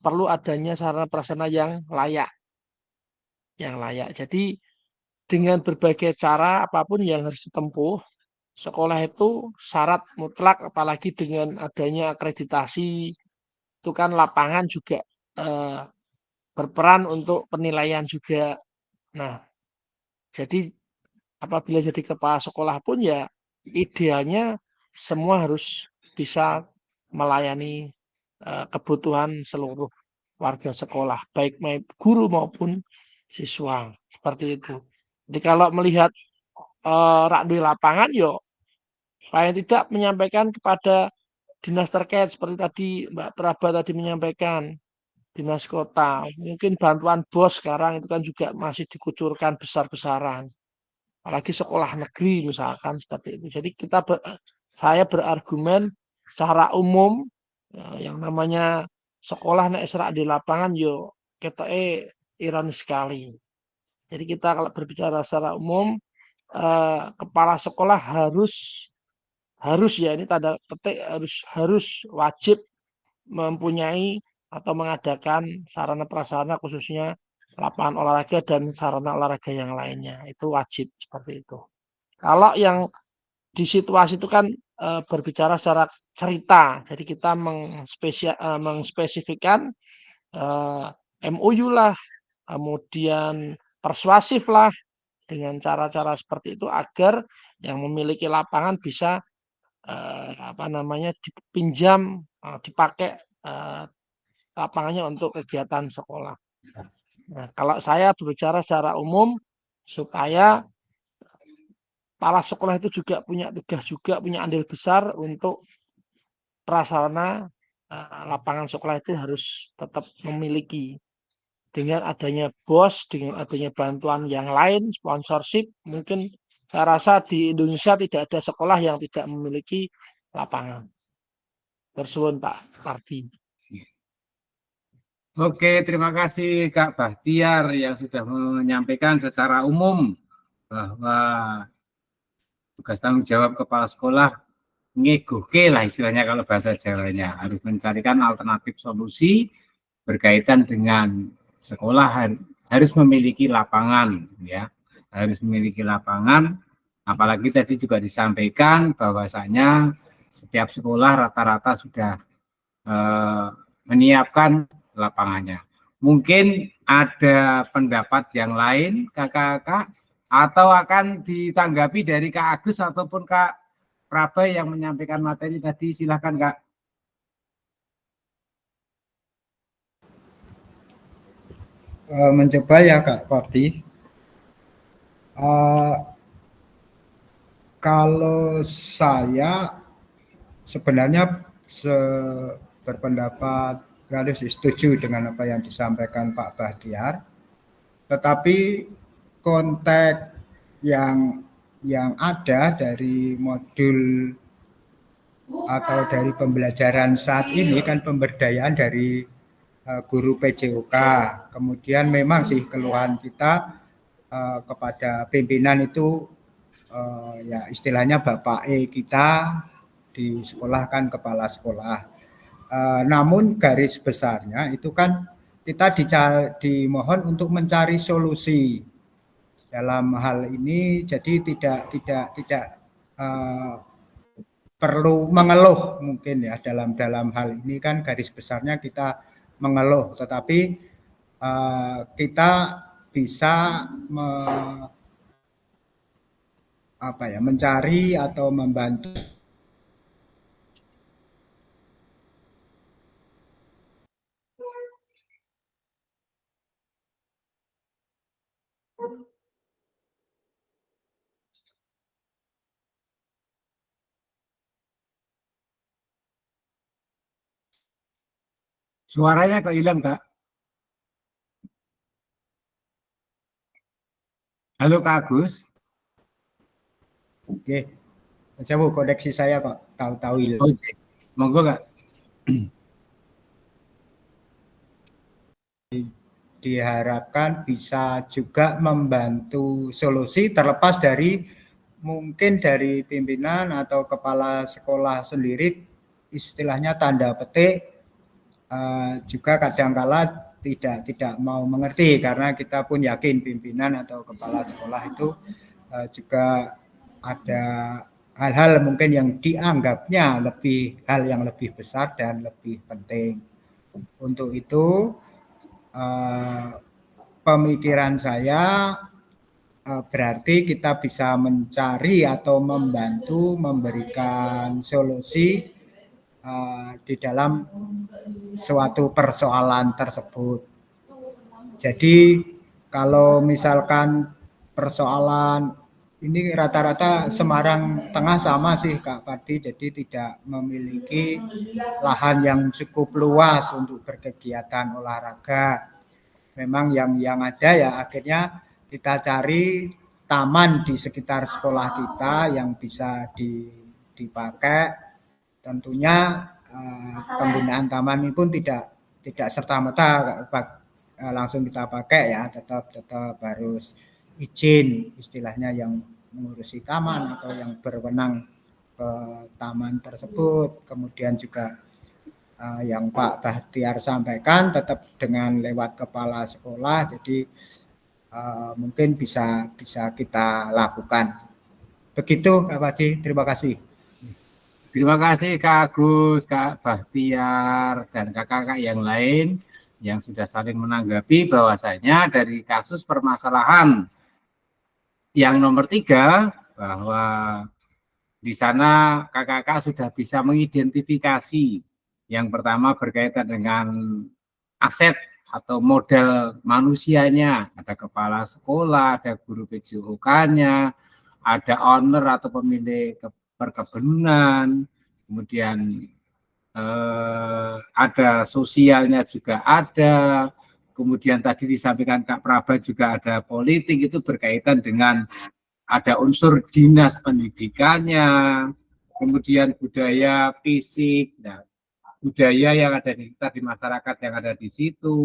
perlu adanya sarana prasarana yang layak. Jadi dengan berbagai cara apapun yang harus ditempuh, sekolah itu syarat mutlak, apalagi dengan adanya akreditasi, itu kan lapangan juga berperan untuk penilaian juga. Nah, jadi apabila jadi kepala sekolah pun ya idealnya semua harus bisa melayani kebutuhan seluruh warga sekolah, baik guru maupun siswa seperti itu. Jadi kalau melihat rak duwe lapangan yo paling tidak menyampaikan kepada dinas terkait seperti tadi Mbak Praba tadi menyampaikan dinas kota. Mungkin bantuan BOS sekarang itu kan juga masih dikucurkan besar-besaran. Apalagi sekolah negeri misalkan seperti itu. Jadi saya berargumen secara umum yang namanya sekolah nek serak di lapangan yo ketoke ironis sekali. Jadi kita kalau berbicara secara umum kepala sekolah harus ya ini tanda petik harus wajib mempunyai atau mengadakan sarana prasarana khususnya lapangan olahraga dan sarana olahraga yang lainnya itu wajib seperti itu. Kalau yang di situasi itu kan berbicara secara cerita, jadi kita mengspesifikkan MOU lah, kemudian persuasif lah dengan cara-cara seperti itu agar yang memiliki lapangan bisa dipinjam dipakai lapangannya untuk kegiatan sekolah. Nah, kalau saya berbicara secara umum supaya kepala sekolah itu juga punya tugas juga punya andil besar untuk prasarana lapangan sekolah itu harus tetap memiliki. Dengan adanya BOS, dengan adanya bantuan yang lain, sponsorship, mungkin saya rasa di Indonesia tidak ada sekolah yang tidak memiliki lapangan. Tersuwun Pak Pardi. Oke, terima kasih Kak Bahtiar yang sudah menyampaikan secara umum bahwa tugas tanggung jawab kepala sekolah ngegoke lah istilahnya kalau bahasa Jawanya, harus mencarikan alternatif solusi berkaitan dengan sekolah harus memiliki lapangan ya, harus memiliki lapangan. Apalagi tadi juga disampaikan bahwasanya setiap sekolah rata-rata sudah menyiapkan lapangannya. Mungkin ada pendapat yang lain kakak-kakak atau akan ditanggapi dari Kak Agus ataupun Kak Praba yang menyampaikan materi tadi, silakan Kak. Mencoba ya Kak Pardi. Kalau saya sebenarnya berpendapat harus setuju dengan apa yang disampaikan Pak Bahtiar, tetapi konteks yang ada dari modul atau dari pembelajaran saat ini kan pemberdayaan dari guru PJOK. Kemudian memang sih keluhan kita kepada pimpinan itu ya istilahnya Bapak kita di sekolah kan kepala sekolah. Namun garis besarnya itu kan kita dimohon untuk mencari solusi dalam hal ini. Jadi tidak perlu mengeluh mungkin ya dalam hal ini kan garis besarnya kita mengeluh, tetapi kita bisa mencari atau membantu. Suaranya kok hilang Kak? Halo Kak Agus. Oke, saya koneksi saya kok tahu-tahu hilang. Oke, monggo Kak. Diharapkan bisa juga membantu solusi terlepas dari mungkin dari pimpinan atau kepala sekolah sendiri, istilahnya tanda petik juga kadangkala tidak mau mengerti, karena kita pun yakin pimpinan atau kepala sekolah itu juga ada hal-hal mungkin yang dianggapnya hal yang lebih besar dan lebih penting. Untuk itu pemikiran saya berarti kita bisa mencari atau membantu memberikan solusi di dalam suatu persoalan tersebut. Jadi Kalau misalkan persoalan ini rata-rata Semarang Tengah sama sih Kak Pardi, jadi tidak memiliki lahan yang cukup luas untuk berkegiatan olahraga. Memang yang ada ya akhirnya kita cari taman di sekitar sekolah kita yang bisa dipakai. Tentunya penggunaan taman ini pun tidak serta-merta langsung kita pakai ya, tetap harus izin istilahnya yang mengurusi taman atau yang berwenang ke taman tersebut. Kemudian juga yang Pak Bahtiar sampaikan tetap dengan lewat kepala sekolah, jadi mungkin bisa kita lakukan. Begitu Kak Padi, terima kasih. Terima kasih Kak Agus, Kak Bahtiar, dan kakak-kakak yang lain yang sudah saling menanggapi bahwasanya dari kasus permasalahan yang nomor 3, bahwa di sana kakak-kakak sudah bisa mengidentifikasi. Yang pertama berkaitan dengan aset atau modal manusianya, ada kepala sekolah, ada guru PJOK-nya, ada owner atau pemilik perkebunan, kemudian ada sosialnya juga ada, kemudian tadi disampaikan Kak Praba juga ada politik, itu berkaitan dengan ada unsur dinas pendidikannya, kemudian budaya fisik, nah, budaya yang ada di kita, di masyarakat yang ada di situ,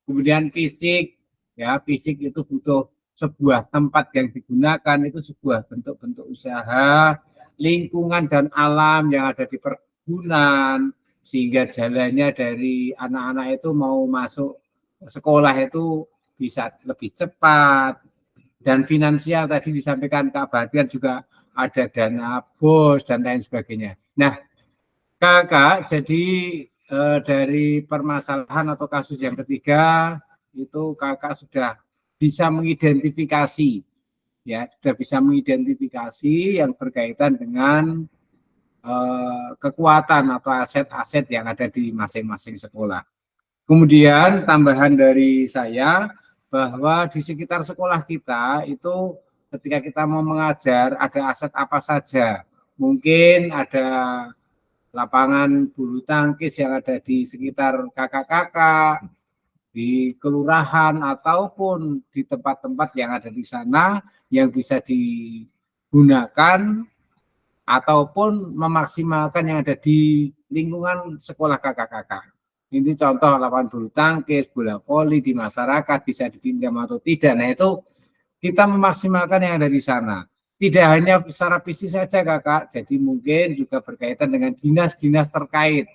kemudian fisik, ya fisik itu butuh sebuah tempat yang digunakan, itu sebuah bentuk-bentuk usaha, lingkungan dan alam yang ada di perkebunan, sehingga jalannya dari anak-anak itu mau masuk sekolah itu bisa lebih cepat. Dan finansial tadi disampaikan Kak Bahtiar juga ada dana BOS dan lain sebagainya. Nah, Kakak, jadi dari permasalahan atau kasus yang ketiga itu Kakak sudah bisa mengidentifikasi, ya, sudah bisa mengidentifikasi yang berkaitan dengan kekuatan atau aset-aset yang ada di masing-masing sekolah. Kemudian tambahan dari saya, bahwa di sekitar sekolah kita itu ketika kita mau mengajar ada aset apa saja. Mungkin ada lapangan bulu tangkis yang ada di sekitar kakak-kakak, di kelurahan ataupun di tempat-tempat yang ada di sana yang bisa digunakan ataupun memaksimalkan yang ada di lingkungan sekolah kakak-kakak. Ini contoh lapangan bulu tangkis, bola voli di masyarakat bisa dipinjam atau tidak. Nah itu kita memaksimalkan yang ada di sana. Tidak hanya secara fisik saja Kakak, jadi mungkin juga berkaitan dengan dinas-dinas terkait.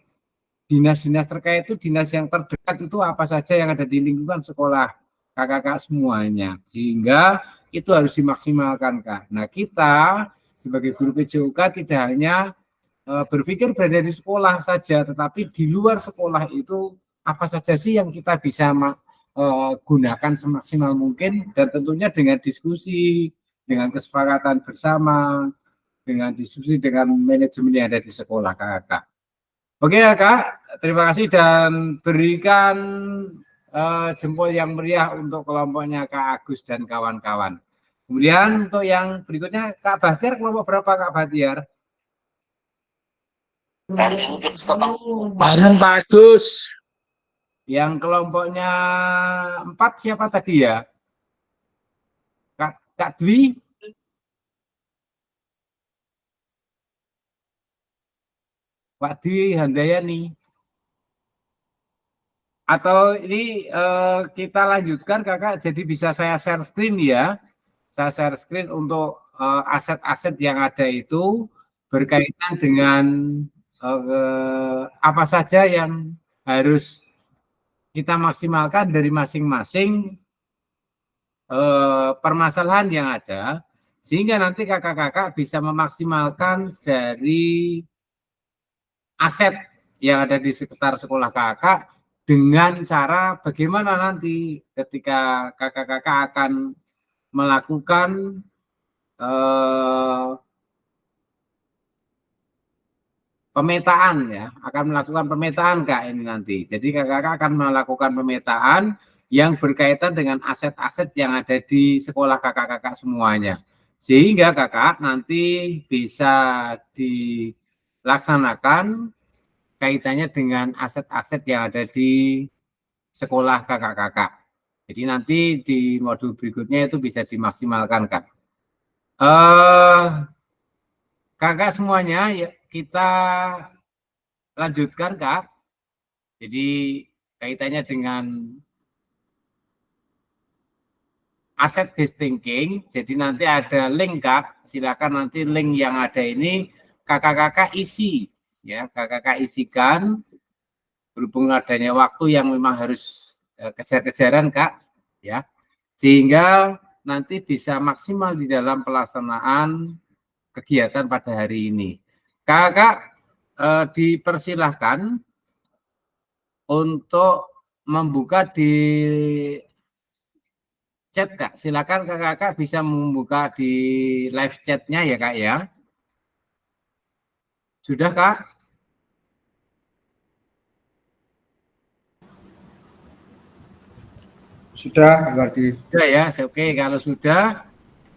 Dinas-dinas terkait itu dinas yang terdekat itu apa saja yang ada di lingkungan sekolah kakak-kakak semuanya. Sehingga itu harus dimaksimalkan Kak. Nah kita sebagai guru PJOK tidak hanya berpikir berada di sekolah saja, tetapi di luar sekolah itu apa saja sih yang kita bisa gunakan semaksimal mungkin, dan tentunya dengan diskusi, dengan kesepakatan bersama, dengan diskusi dengan manajemen yang ada di sekolah kakak. Oke ya Kak, terima kasih dan berikan jempol yang meriah untuk kelompoknya Kak Agus dan kawan-kawan. Kemudian untuk yang berikutnya Kak Bahtiar, kelompok berapa Kak Bahtiar? Bareng Pak Agus. Yang kelompoknya 4 siapa tadi ya? Kak Dwi? Pak Dwi Handayani? Atau ini kita lanjutkan Kakak, jadi bisa saya share screen ya. Saya share screen untuk aset-aset yang ada itu berkaitan dengan apa saja yang harus kita maksimalkan dari masing-masing permasalahan yang ada, sehingga nanti kakak-kakak bisa memaksimalkan dari aset yang ada di sekitar sekolah kakak dengan cara bagaimana nanti ketika kakak-kakak akan melakukan pemetaan ya, akan melakukan pemetaan Kak ini nanti. Jadi kakak-kakak akan melakukan pemetaan yang berkaitan dengan aset-aset yang ada di sekolah kakak-kakak semuanya. Sehingga kakak nanti bisa dilaksanakan kaitannya dengan aset-aset yang ada di sekolah kakak-kakak. Jadi nanti di modul berikutnya itu bisa dimaksimalkan, Kak. Kakak semuanya, ya, kita lanjutkan, Kak. Jadi kaitannya dengan asset based thinking. Jadi nanti ada link, Kak. Silakan nanti link yang ada ini kakak-kakak isi, ya, kakak-kakak isikan. Berhubung adanya waktu yang memang harus kejar-kejaran, Kak, ya, sehingga nanti bisa maksimal di dalam pelaksanaan kegiatan pada hari ini. Kakak dipersilahkan untuk membuka di chat, Kak. Silakan kakak bisa membuka di live chatnya ya, Kak, ya. Sudah, Kak? Sudah, Kak Pardi. Sudah ya, oke. Kalau sudah,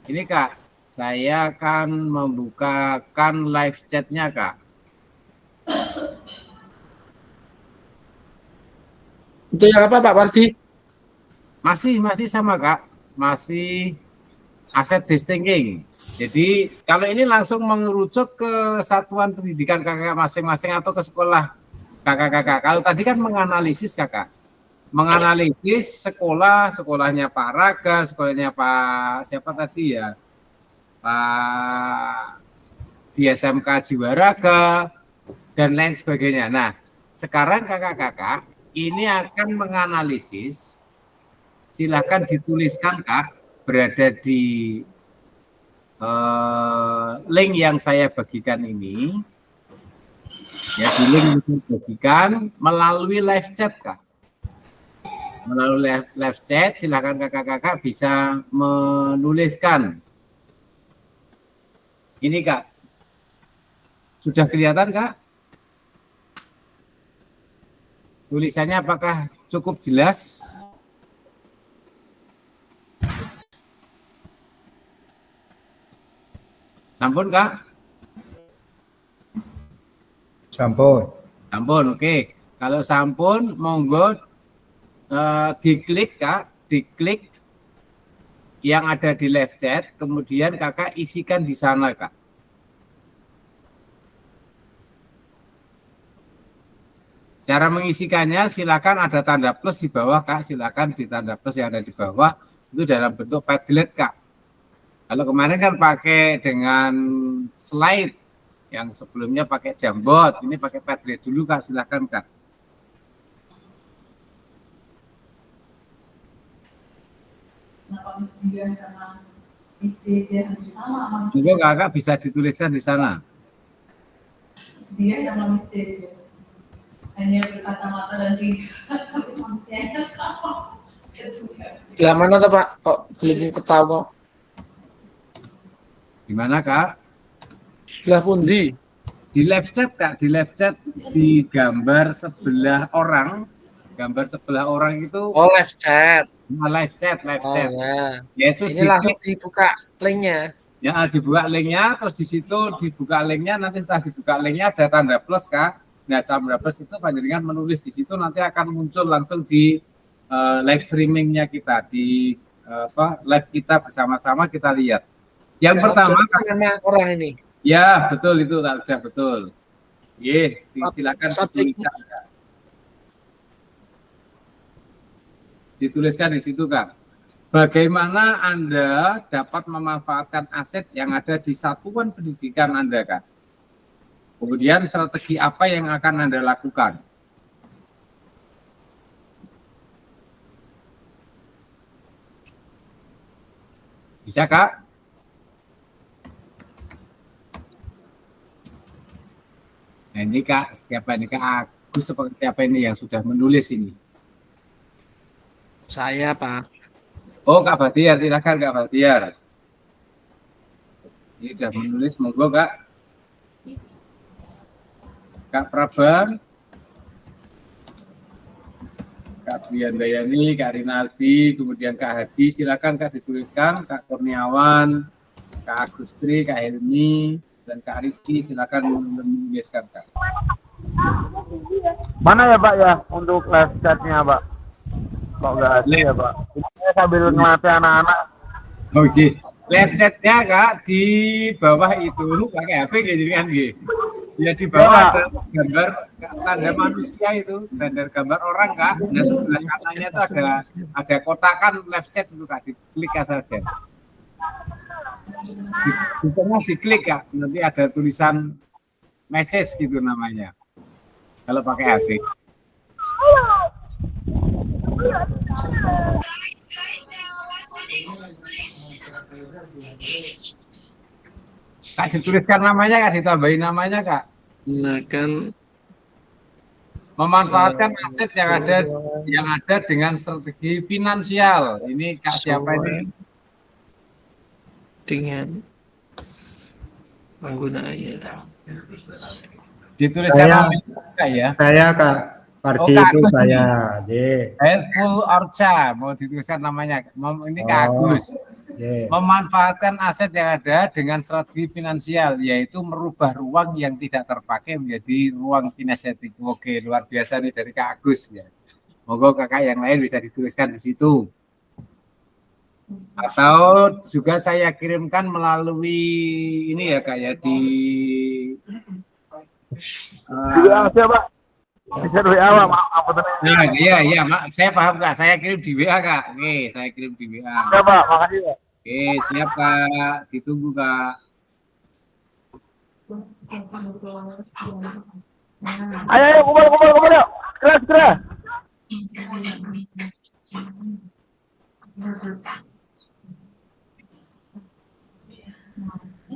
ini Kak, saya akan membukakan live chatnya, Kak. Itu yang apa, Pak Pardi? Masih sama, Kak. Masih asset based thinking. Jadi kalau ini langsung mengerucut ke satuan pendidikan kakak masing-masing atau ke sekolah kakak-kakak. Kalau tadi kan menganalisis, Kakak. Menganalisis sekolahnya Pak Raga, sekolahnya Pak siapa tadi ya, Pak di SMK Jiwaraga dan lain sebagainya. Nah, sekarang kakak-kakak ini akan menganalisis, silakan dituliskan, Kak, berada di link yang saya bagikan ini, ya, di link yang saya bagikan melalui live chat, Kak. Melalui live chat, silakan kakak-kakak bisa menuliskan. Ini, Kak. Sudah kelihatan, Kak? Tulisannya apakah cukup jelas? Sampun, Kak? Sampun. Sampun, oke. Kalau sampun, monggo diklik, Kak, diklik yang ada di live chat, kemudian kakak isikan di sana, Kak. Cara mengisikannya, silakan ada tanda plus di bawah, Kak. Silakan di tanda plus yang ada di bawah itu dalam bentuk Padlet, Kak. Kalau kemarin kan pakai dengan slide, yang sebelumnya pakai Jamboard, ini pakai Padlet dulu, Kak. Silakan, Kak. Juga kakak bisa dituliskan di sana. Hanya berkata-kata dan tidak manusianya sama. Lah mana tuh, Pak? Kok belum ketawa? Gimana, Kak? Lah pundi? Di live chat, Kak, di live chat di gambar sebelah orang. Gambar sebelah orang itu. Oh, live chat. Nah, live chat. Ya. Yaitu ini langsung dibuka linknya. Ya, dibuka linknya, terus di situ dibuka linknya, nanti setelah dibuka linknya ada tanda plus, Kak. Nah, tanda plus itu panjenengan menulis di situ, nanti akan muncul langsung di live streamingnya kita, di live kita bersama-sama kita lihat. Yang pertama, nama orang ini. Ya, betul itu, sudah betul. Silakan dituliskan. Dituliskan di situ, Kak. Bagaimana Anda dapat memanfaatkan aset yang ada di satuan pendidikan Anda, Kak? Kemudian strategi apa yang akan Anda lakukan? Bisa, Kak? Nah, ini, Kak, siapa ini, Kak Agus seperti apa ini yang sudah menulis ini? Saya, Pak. Oh, Kak Bahtiar, silakan, Kak Bahtiar. Ini sudah menulis, monggo, Kak. Kak Prabang. Kak Briandayani, Kak Rinaldi, kemudian Kak Hadi, silakan Kak dituliskan, Kak Kurniawan, Kak Agustri, Kak Helmi, dan Kak Rizky, silakan menuliskan Kak. Mana ya Pak ya untuk live chatnya Pak? Kok nggak ada ya Pak? Saya sambil ngelatih anak-anak. Oke, live chatnya Kak di bawah itu pakai HP kayak gini kan gitu. Ya di bawah ada gambar tanda manusia itu, tanda gambar orang Kak. Nah sebelah kanannya itu ada kotakan live chat itu Kak, diklik saja. Di tengah diklik Kak, nanti ada tulisan message gitu namanya. Kalau pakai HP. Kak dituliskan namanya Kak, ditambahin namanya Kak. Gunakan Memanfaatkan aset yang ada dengan strategi finansial. Ini Kak siapa ini? Dengan penggunaannya. Dituliskan namanya ya. Saya Kak Pardi itu saya. Helpful Orca mau dituliskan namanya. Ini Kak Agus. Memanfaatkan aset yang ada dengan strategi finansial, yaitu merubah ruang yang tidak terpakai menjadi ruang kinestetik. Oke, luar biasa nih dari Kak Agus ya. Moga kakak yang lain bisa dituliskan di situ. Atau juga saya kirimkan melalui ini ya Kak ya di Pak. Bisa WA Pak. Iya, Mak. Saya paham Kak. Saya kirim di WA Kak. Oke, saya kirim di WA. Ya Pak, makasih Pak. Oke, siap Kak. Ditunggu Kak. Ayo, kumpul yuk. Segera.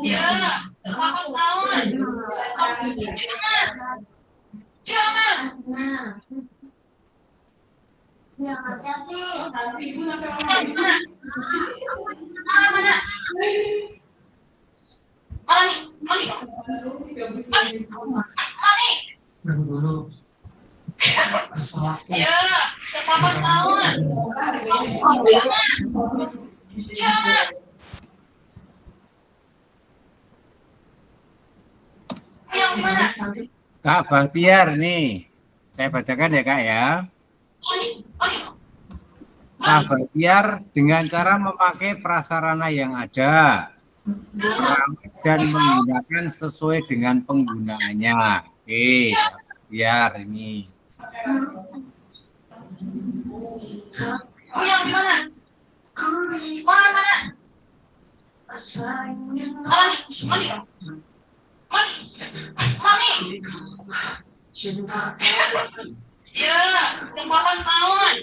Ya, selamat tahun. Jangan. Ya, hati-hati. Ya, selamat tahun. Jangan. Kak Bahtiar nih, saya bacakan ya Kak ya. Kak Bahtiar dengan cara memakai prasarana yang ada dan menggunakan sesuai dengan penggunaannya. Oke, Kak Bahtiar ini. Ya, selamat tahun.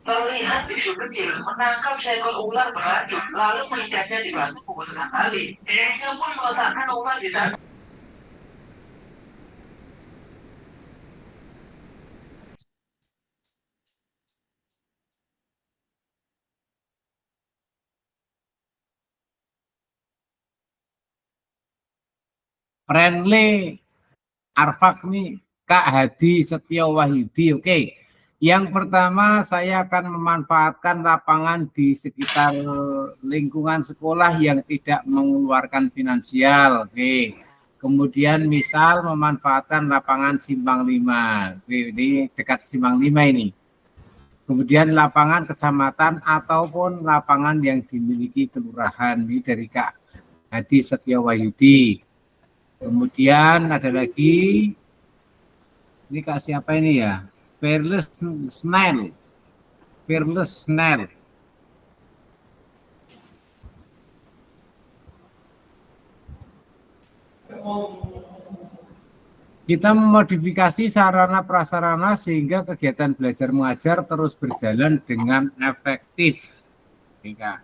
Terlihat bisu kecil menangkap seekor ular beracun, lalu mengikatnya di batu beberapa kali. Dia pun meletakkan ular di sana. Friendly Arfak nih, Kak Hadi Setio Wahyudi. Oke. Yang pertama saya akan memanfaatkan lapangan di sekitar lingkungan sekolah yang tidak mengeluarkan finansial. Oke. Kemudian misal memanfaatkan lapangan Simpang 5. Oke, ini dekat Simpang 5 ini. Kemudian lapangan kecamatan ataupun lapangan yang dimiliki kelurahan. Ini dari Kak Hadi Setio Wahyudi. Kemudian ada lagi, ini Kak siapa ini ya? Fearless Snail. Kita memodifikasi sarana prasarana sehingga kegiatan belajar mengajar terus berjalan dengan efektif. Ini Kak.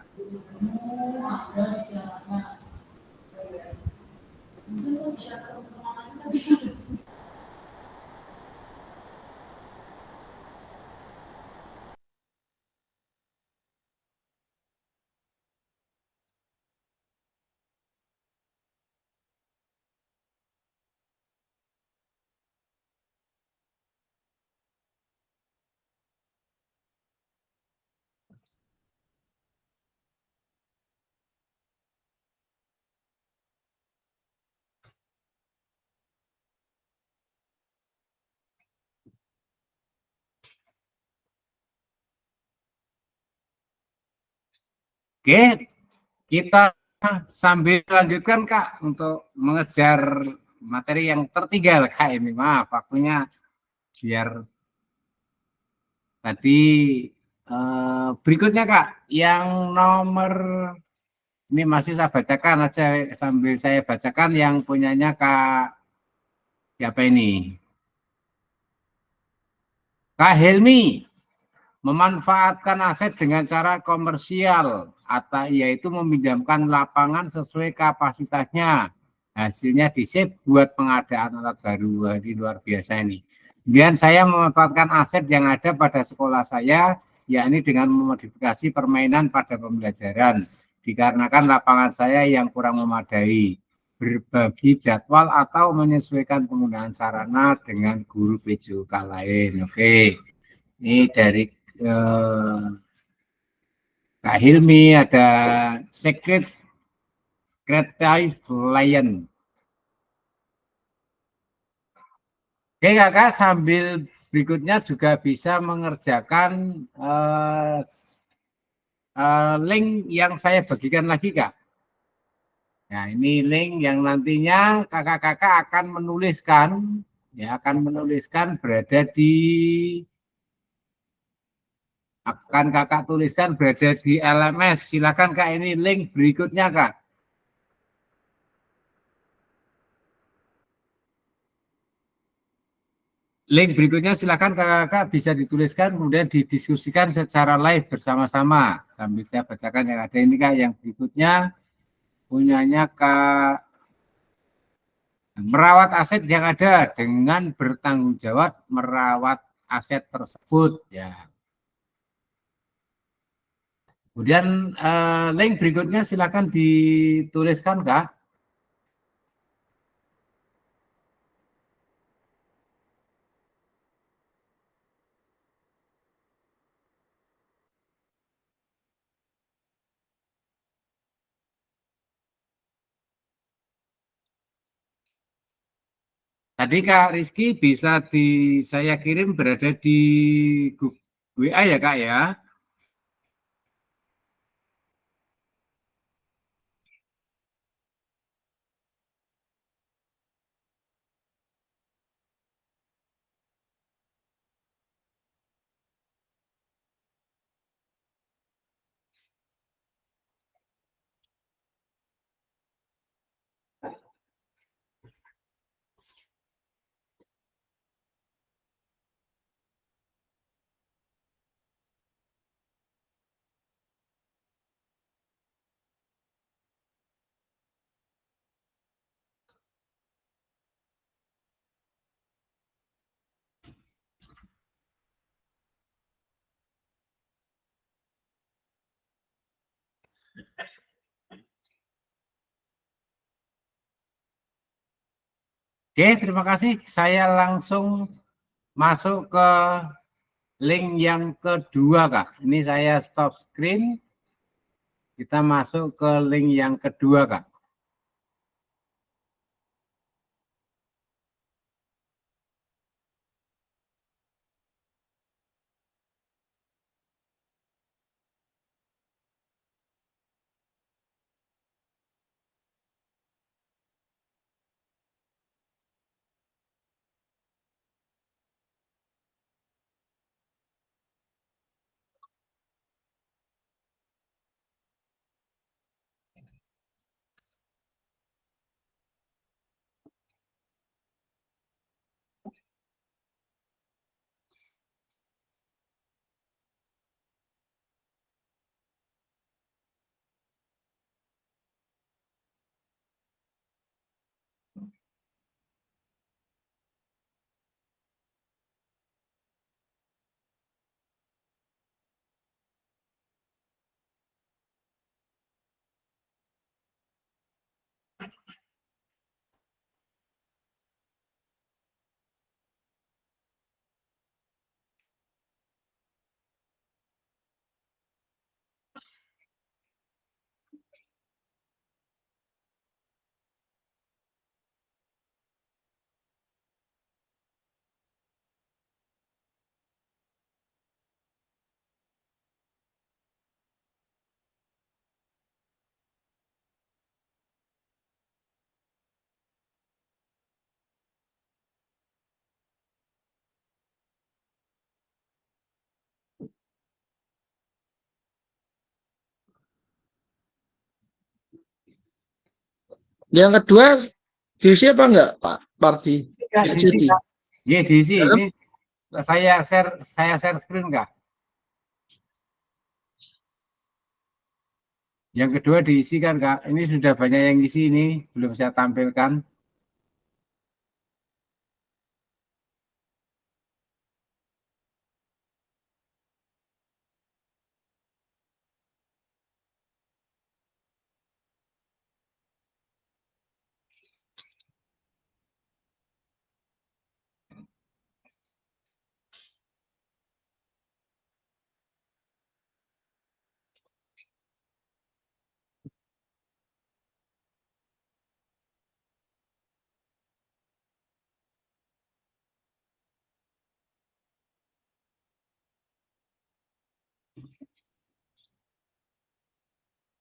Oke, kita sambil lanjutkan Kak untuk mengejar materi yang tertinggal Kak ini. Maaf, waktunya biar tadi berikutnya Kak, yang nomor ini masih saya bacakan aja sambil saya bacakan yang punyanya Kak siapa ini? Kak Helmi. Memanfaatkan aset dengan cara komersial atau yaitu meminjamkan lapangan sesuai kapasitasnya. Hasilnya disip buat pengadaan alat baru. Wah, ini luar biasa ini. Kemudian saya memanfaatkan aset yang ada pada sekolah saya, yakni dengan memodifikasi permainan pada pembelajaran. Dikarenakan lapangan saya yang kurang memadai, berbagi jadwal atau menyesuaikan penggunaan sarana dengan guru PJOK lain. Oke, ini dari Kak Hilmi, ada Secret Creative Lion. Oke Kakak, sambil berikutnya juga bisa mengerjakan link yang saya bagikan lagi Kak. Nah ini link yang nantinya kakak-kakak akan menuliskan, ya akan menuliskan berada di akan kakak tuliskan berada di LMS. Silakan Kak, ini link berikutnya Kak. Link berikutnya silakan kakak-kakak bisa dituliskan kemudian didiskusikan secara live bersama-sama. Sambil saya bacakan yang ada ini Kak, yang berikutnya punyanya Kak, merawat aset yang ada dengan bertanggung jawab merawat aset tersebut ya. Kemudian link berikutnya silakan dituliskan Kak. Tadi Kak Rizky bisa saya kirim berada di WA ya Kak ya. Oke, terima kasih. Saya langsung masuk ke link yang kedua, Kak. Ini saya stop screen. Kita masuk ke link yang kedua, Kak. Yang kedua diisi apa enggak Pak Pardi? Enggak diisi, Kak. Iya diisi. Ini saya share screen enggak? Yang kedua diisi kan Kak. Ini sudah banyak yang isi ini, belum saya tampilkan.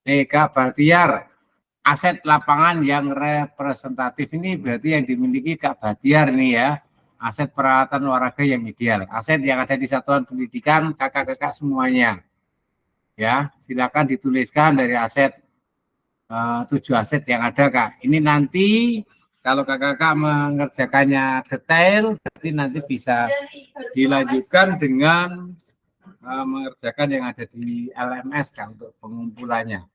Nih Kak Bahtiar, aset lapangan yang representatif ini berarti yang dimiliki Kak Bahtiar nih ya. Aset peralatan olahraga yang ideal. Aset yang ada di satuan pendidikan kakak-kakak semuanya. Ya, silakan dituliskan dari aset 7 aset yang ada Kak. Ini nanti kalau kakak-kakak mengerjakannya detail, berarti nanti bisa dilanjutkan dengan mengerjakan yang ada di LMS Kak untuk pengumpulannya.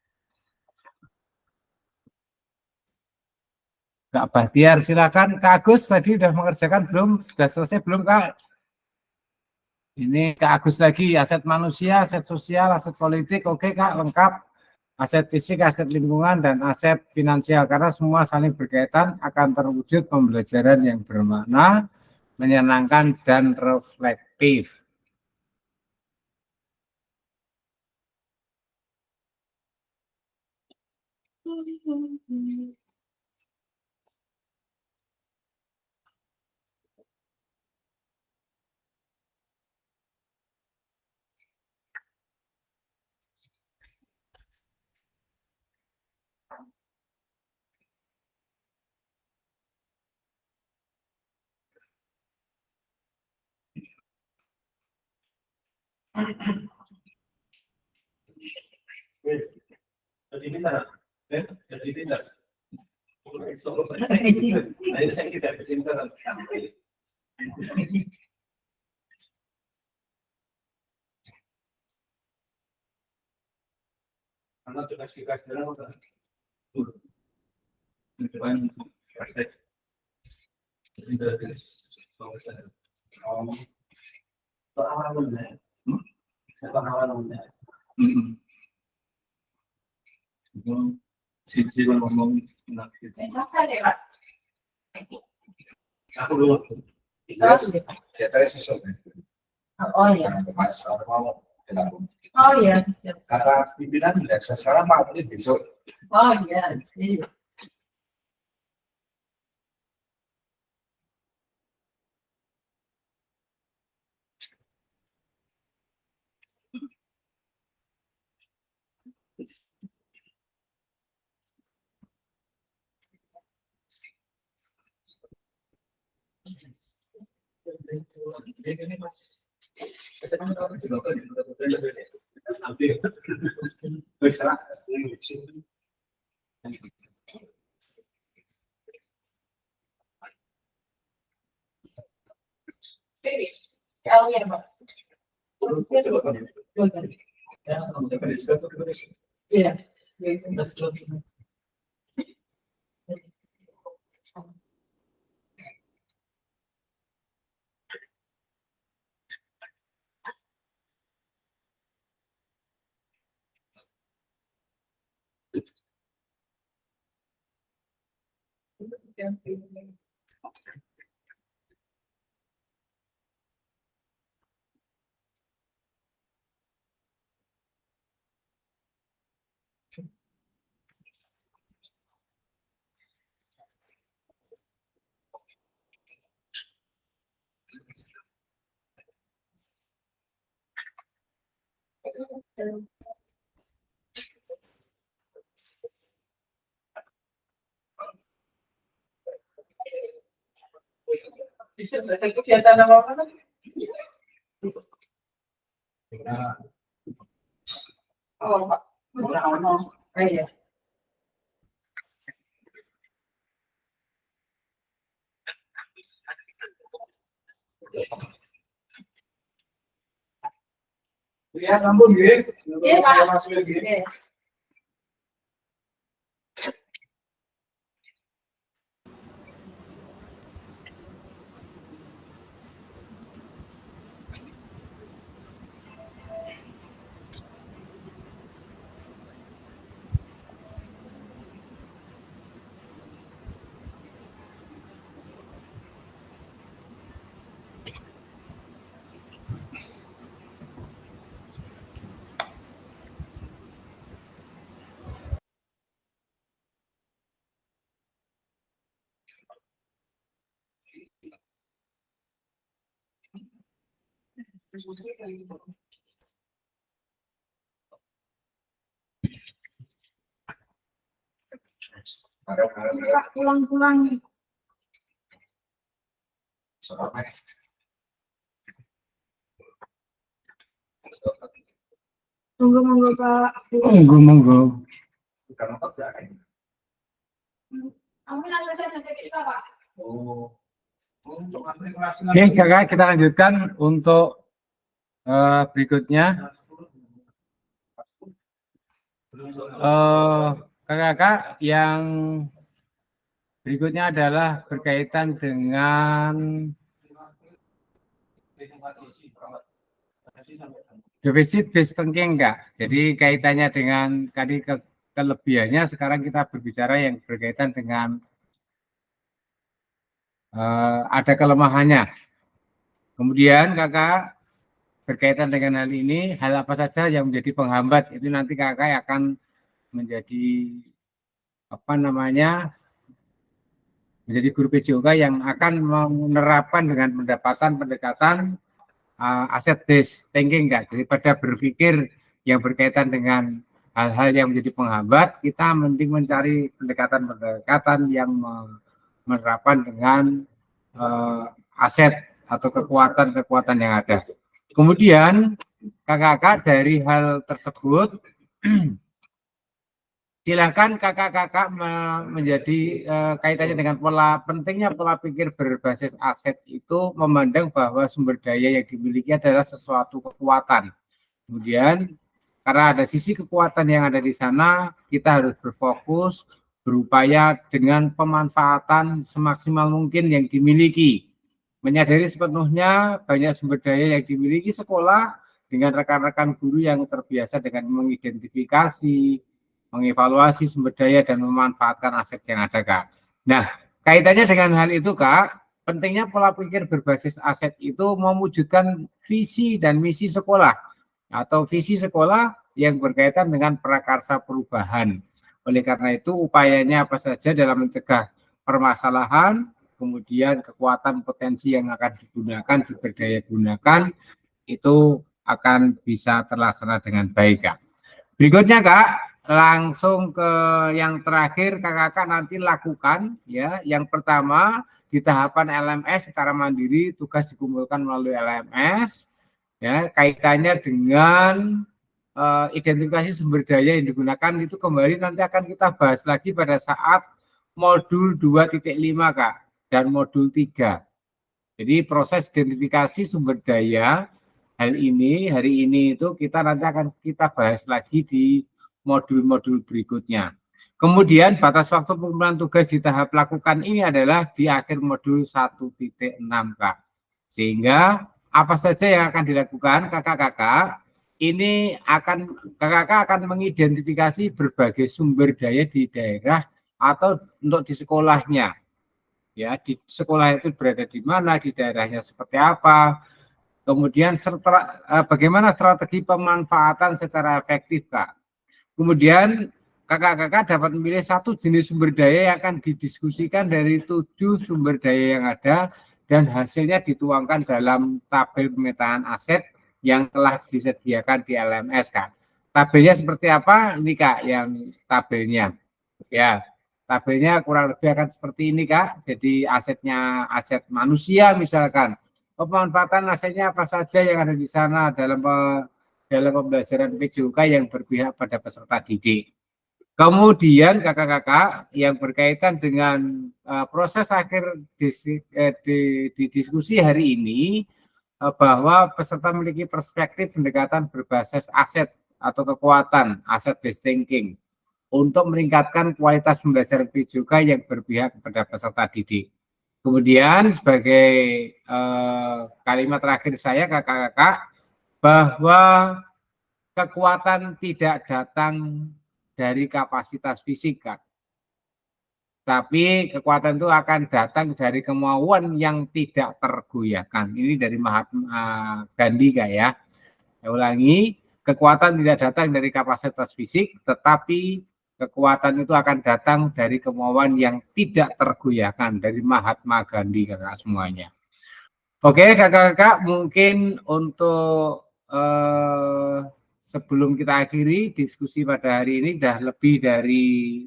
Kak Bahtiar silakan. Kak Agus tadi sudah mengerjakan belum? Sudah selesai belum Kak? Ini Kak Agus lagi, aset manusia, aset sosial, aset politik, oke Kak, lengkap. Aset fisik, aset lingkungan, dan aset finansial. Karena semua saling berkaitan akan terwujud pembelajaran yang bermakna, menyenangkan, dan reflektif. Oh iya. Oh iya. Kata pimpinan tidak bisa sekarang Pak, ini besok. Oh iya. Oh iya, Pak. Iya. Kegiatan apa? Oh, Pak. Iya. Ya, sampun nggih. Nggih, Pak. Nggih. Pulang-pulang. Monggo, Pak. Monggo. Oke, kakak, kita lanjutkan untuk berikutnya. Kakak, yang berikutnya adalah berkaitan dengan defisit based thinking, Kak. Jadi kaitannya dengan tadi kelebihannya, sekarang kita berbicara yang berkaitan dengan ada kelemahannya. Kemudian kakak berkaitan dengan hal ini, hal apa saja yang menjadi penghambat itu nanti kakak akan menjadi menjadi guru PJOK yang akan menerapkan dengan pendekatan asset based thinking, Kak. Daripada berpikir yang berkaitan dengan hal-hal yang menjadi penghambat, kita mending mencari pendekatan yang menerapkan dengan aset atau kekuatan yang ada. Kemudian kakak-kakak dari hal tersebut silakan kakak-kakak menjadi kaitannya dengan pentingnya pola pikir berbasis aset itu memandang bahwa sumber daya yang dimiliki adalah sesuatu kekuatan. Kemudian karena ada sisi kekuatan yang ada di sana, kita harus berfokus berupaya dengan pemanfaatan semaksimal mungkin yang dimiliki. Menyadari sepenuhnya banyak sumber daya yang dimiliki sekolah dengan rekan-rekan guru yang terbiasa dengan mengidentifikasi, mengevaluasi sumber daya dan memanfaatkan aset yang ada, Kak. Nah, kaitannya dengan hal itu, Kak, pentingnya pola pikir berbasis aset itu mewujudkan visi dan misi sekolah atau visi sekolah yang berkaitan dengan prakarsa perubahan. Oleh karena itu, upayanya apa saja dalam mencegah permasalahan, kemudian kekuatan potensi yang akan digunakan, diberdayagunakan, itu akan bisa terlaksana dengan baik, Kak. Berikutnya, Kak, langsung ke yang terakhir, kakak nanti lakukan, ya. Yang pertama, di tahapan LMS secara mandiri, tugas dikumpulkan melalui LMS, ya, kaitannya dengan identifikasi sumber daya yang digunakan itu kembali nanti akan kita bahas lagi pada saat modul 2.5, Kak, dan modul 3. Jadi proses identifikasi sumber daya hari ini itu kita nanti akan kita bahas lagi di modul-modul berikutnya. Kemudian batas waktu pengumpulan tugas di tahap lakukan ini adalah di akhir modul 1.6, Kak. Sehingga apa saja yang akan dilakukan kakak-kakak, ini kakak-kakak akan mengidentifikasi berbagai sumber daya di daerah atau untuk di sekolahnya. Ya, di sekolah itu berada di mana, di daerahnya seperti apa. Kemudian bagaimana strategi pemanfaatan secara efektif, Kak. Kemudian kakak-kakak dapat memilih satu jenis sumber daya yang akan didiskusikan dari 7 sumber daya yang ada dan hasilnya dituangkan dalam tabel pemetaan aset yang telah disediakan di LMS, Kak. Tabelnya seperti apa? Ini, Kak, yang tabelnya. Ya, tabelnya kurang lebih akan seperti ini, Kak. Jadi asetnya aset manusia misalkan. Pemanfaatan asetnya apa saja yang ada di sana dalam pembelajaran PJOK yang berpihak pada peserta didik. Kemudian kakak-kakak yang berkaitan dengan proses akhir di diskusi hari ini, bahwa peserta memiliki perspektif pendekatan berbasis aset atau kekuatan, asset based thinking, untuk meningkatkan kualitas pembelajaran PJOK yang berpihak kepada peserta didik. Kemudian sebagai kalimat terakhir saya kakak-kakak, bahwa kekuatan tidak datang dari kapasitas fisik, Kak. Tapi kekuatan itu akan datang dari kemauan yang tidak tergoyahkan. Ini dari Mahatma Gandhi, Kak, ya. Saya ulangi, kekuatan tidak datang dari kapasitas fisik, tetapi kekuatan itu akan datang dari kemauan yang tidak tergoyahkan, dari Mahatma Gandhi, kakak semuanya. Oke, kakak-kakak, mungkin untuk sebelum kita akhiri diskusi pada hari ini, sudah lebih dari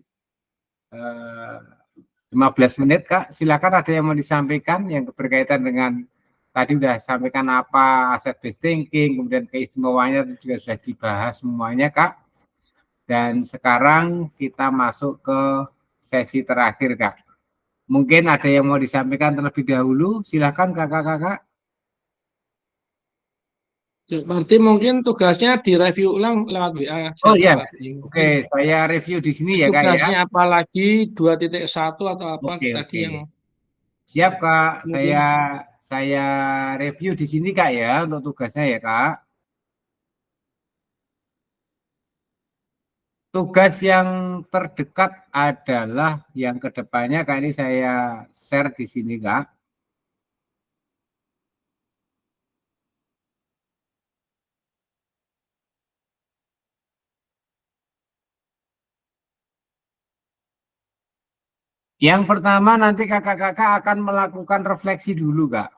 15 menit, Kak. Silakan ada yang mau disampaikan yang berkaitan dengan tadi sudah sampaikan apa asset based thinking, kemudian keistimewaannya juga sudah dibahas semuanya, Kak. Dan sekarang kita masuk ke sesi terakhir, Kak. Mungkin ada yang mau disampaikan terlebih dahulu, silakan kakak-kakak. Berarti mungkin tugasnya direview ulang lewat WA. Oh iya, oke, saya review di sini ya, Kak, ya. Tugasnya apa lagi 2.1 atau apa tadi yang siap, Kak. Saya review di sini, Kak, ya, untuk tugasnya ya, Kak. Tugas yang terdekat adalah yang kedepannya, Kak, ini saya share di sini, Kak. Yang pertama nanti kakak-kakak akan melakukan refleksi dulu, Kak.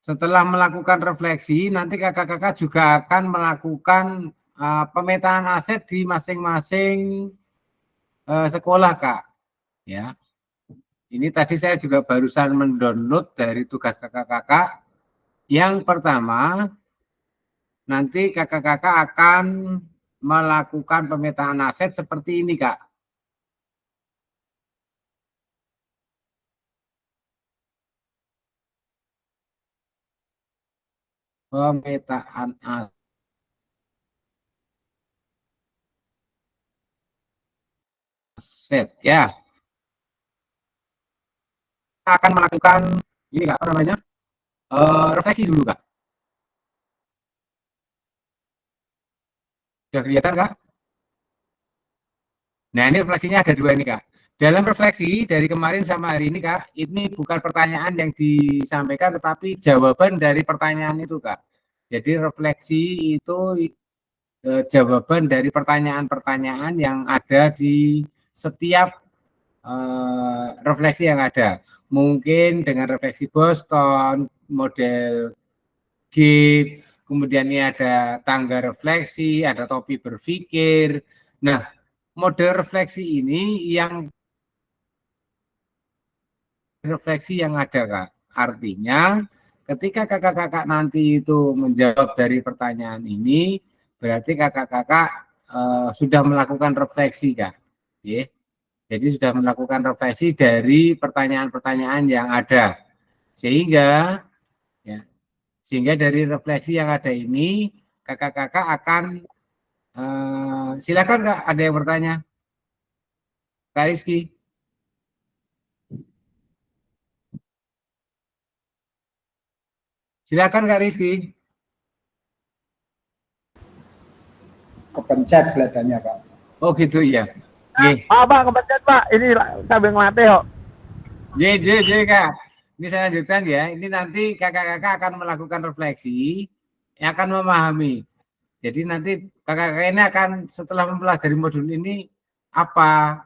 Setelah melakukan refleksi, nanti kakak-kakak juga akan melakukan pemetaan aset di masing-masing sekolah, Kak. Ya, ini tadi saya juga barusan mendownload dari tugas kakak-kakak. Yang pertama, nanti kakak-kakak akan melakukan pemetaan aset seperti ini, Kak. Pemetaan aset, ya. Akan melakukan ini, Kak, apa namanya? Refleksi dulu, Kak. Sudah kelihatan, Kak? Nah, ini refleksinya ada dua ini, Kak. Dalam refleksi dari kemarin sama hari ini, Kak, ini bukan pertanyaan yang disampaikan, tetapi jawaban dari pertanyaan itu, Kak. Jadi refleksi itu jawaban dari pertanyaan-pertanyaan yang ada di setiap refleksi yang ada. Mungkin dengan refleksi Boston, model GIP, kemudian ini ada tangga refleksi, ada topi berpikir. Nah, model refleksi ini yang refleksi yang ada, Kak. Artinya ketika kakak-kakak nanti itu menjawab dari pertanyaan ini, berarti kakak-kakak sudah melakukan refleksi, Kak. Oke. Jadi sudah melakukan refleksi dari pertanyaan-pertanyaan yang ada. Sehingga dari refleksi yang ada ini, kakak-kakak akan silakan, Kak, ada yang bertanya? Kak Rizky. Silakan, Kak Rizky. Kepencet kelihatannya, Pak. Oh gitu ya. Pak, kepencet, Pak. Ini sambil ngelatih kok. Kak. Ini saya lanjutkan ya. Ini nanti kakak-kakak akan melakukan refleksi, yang akan memahami. Jadi nanti kakak-kakak ini akan setelah mempelajari modul ini, apa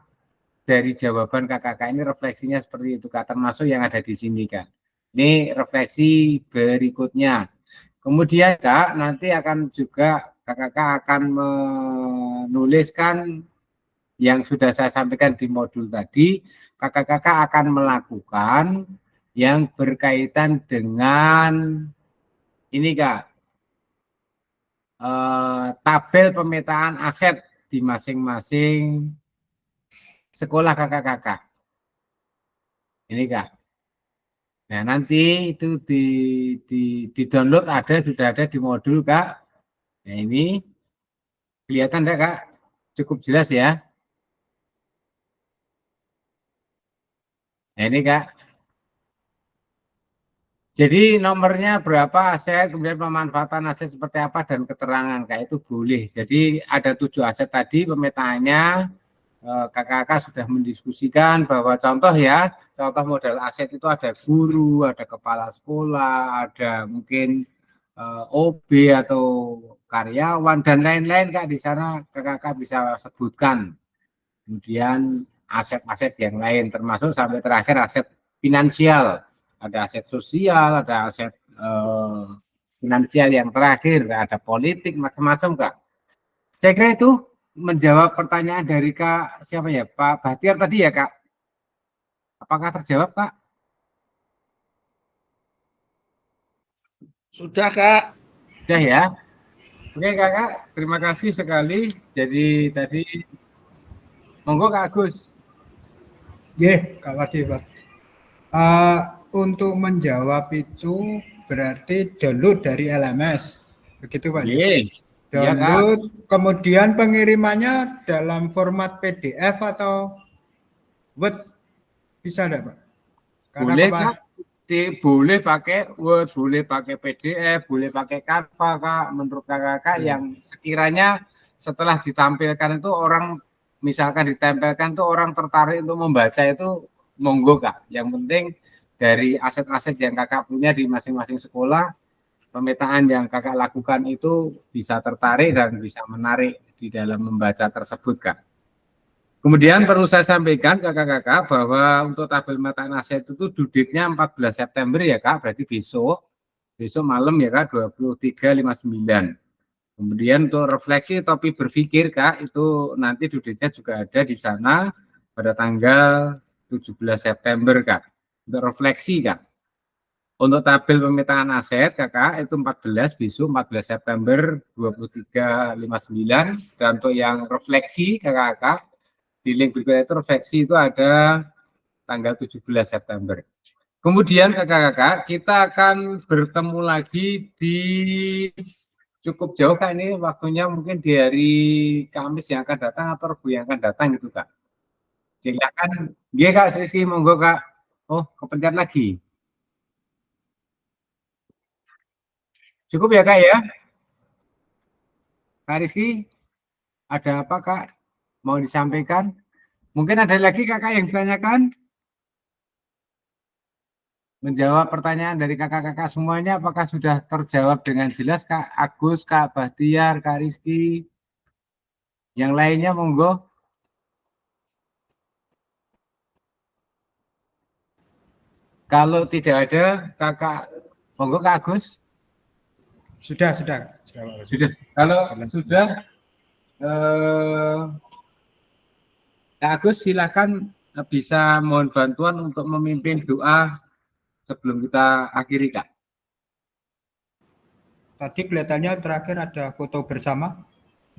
dari jawaban kakak-kakak ini refleksinya seperti itu, Kak. Termasuk yang ada di sini, Kak. Ini refleksi berikutnya. Kemudian, Kak, nanti akan juga kakak-kakak akan menuliskan yang sudah saya sampaikan di modul tadi. Kakak-kakak akan melakukan yang berkaitan dengan ini, Kak, tabel pemetaan aset di masing-masing sekolah kakak-kakak. Ini Kak. Nah, nanti itu di download sudah ada di modul Kak. Nah, ini kelihatan enggak Kak? Cukup jelas ya. Nah, ini Kak. Jadi nomornya berapa aset, kemudian pemanfaatan aset seperti apa dan keterangan Kak itu boleh. Jadi ada 7 aset tadi pemetaannya, kakak-kakak sudah mendiskusikan bahwa contoh modal aset itu ada guru, ada kepala sekolah, ada mungkin OB atau karyawan dan lain-lain Kak, di sana kakak-kakak bisa sebutkan. Kemudian aset-aset yang lain termasuk sampai terakhir aset finansial. Ada aset sosial, ada aset finansial yang terakhir, ada politik, macam-macam Kak. Saya kira itu menjawab pertanyaan dari Kak siapa ya, Pak Bahtiar tadi ya Kak. Apakah terjawab Kak? Sudah Kak. Sudah ya. Oke Kakak, terima kasih sekali. Jadi tadi monggo Kak Agus. Kak Wadi Pak. Untuk menjawab itu berarti download dari LMS, begitu Pak? Download, kemudian pengirimannya dalam format PDF atau Word, bisa enggak Pak? Boleh Kak, boleh pakai Word, boleh pakai PDF, boleh pakai Canva Kak. Menurut kakak yang sekiranya setelah ditampilkan itu orang, misalkan ditempelkan itu orang tertarik untuk membaca itu monggo Kak. Yang penting dari aset-aset yang kakak punya di masing-masing sekolah, pemetaan yang kakak lakukan itu bisa tertarik dan bisa menarik di dalam membaca tersebut Kak. Kemudian perlu saya sampaikan kakak-kakak bahwa untuk tabel pemetaan aset itu due date-nya 14 September ya Kak, berarti besok malam ya Kak, 23.59. Kemudian untuk refleksi topik berpikir Kak, itu nanti due date-nya juga ada di sana pada tanggal 17 September Kak. Untuk refleksi Kak. Untuk tabel pemetaan aset kakak itu 14 besok 14 September 23.59, dan untuk yang refleksi kakak di link berikutnya itu refleksi itu ada tanggal 17 September. Kemudian kakak-kakak kita akan bertemu lagi di cukup jauh Kak, ini waktunya mungkin di hari Kamis yang akan datang atau Rabu yang akan datang gitu Kak. Silakan. Iya Kak Rizky, monggo Kak. Oh, kepencet lagi. Cukup ya Kak ya? Kak Rizky, ada apa Kak? Mau disampaikan? Mungkin ada lagi kakak yang ditanyakan? Menjawab pertanyaan dari kakak-kakak semuanya, apakah sudah terjawab dengan jelas Kak Agus, Kak Bahtiar, Kak Rizky? Yang lainnya monggo. Kalau tidak ada kakak, monggo Kak Agus. Sudah. Kalau sudah, Kak Agus silakan bisa mohon bantuan untuk memimpin doa sebelum kita akhiri Kak. Tadi kelihatannya terakhir ada foto bersama.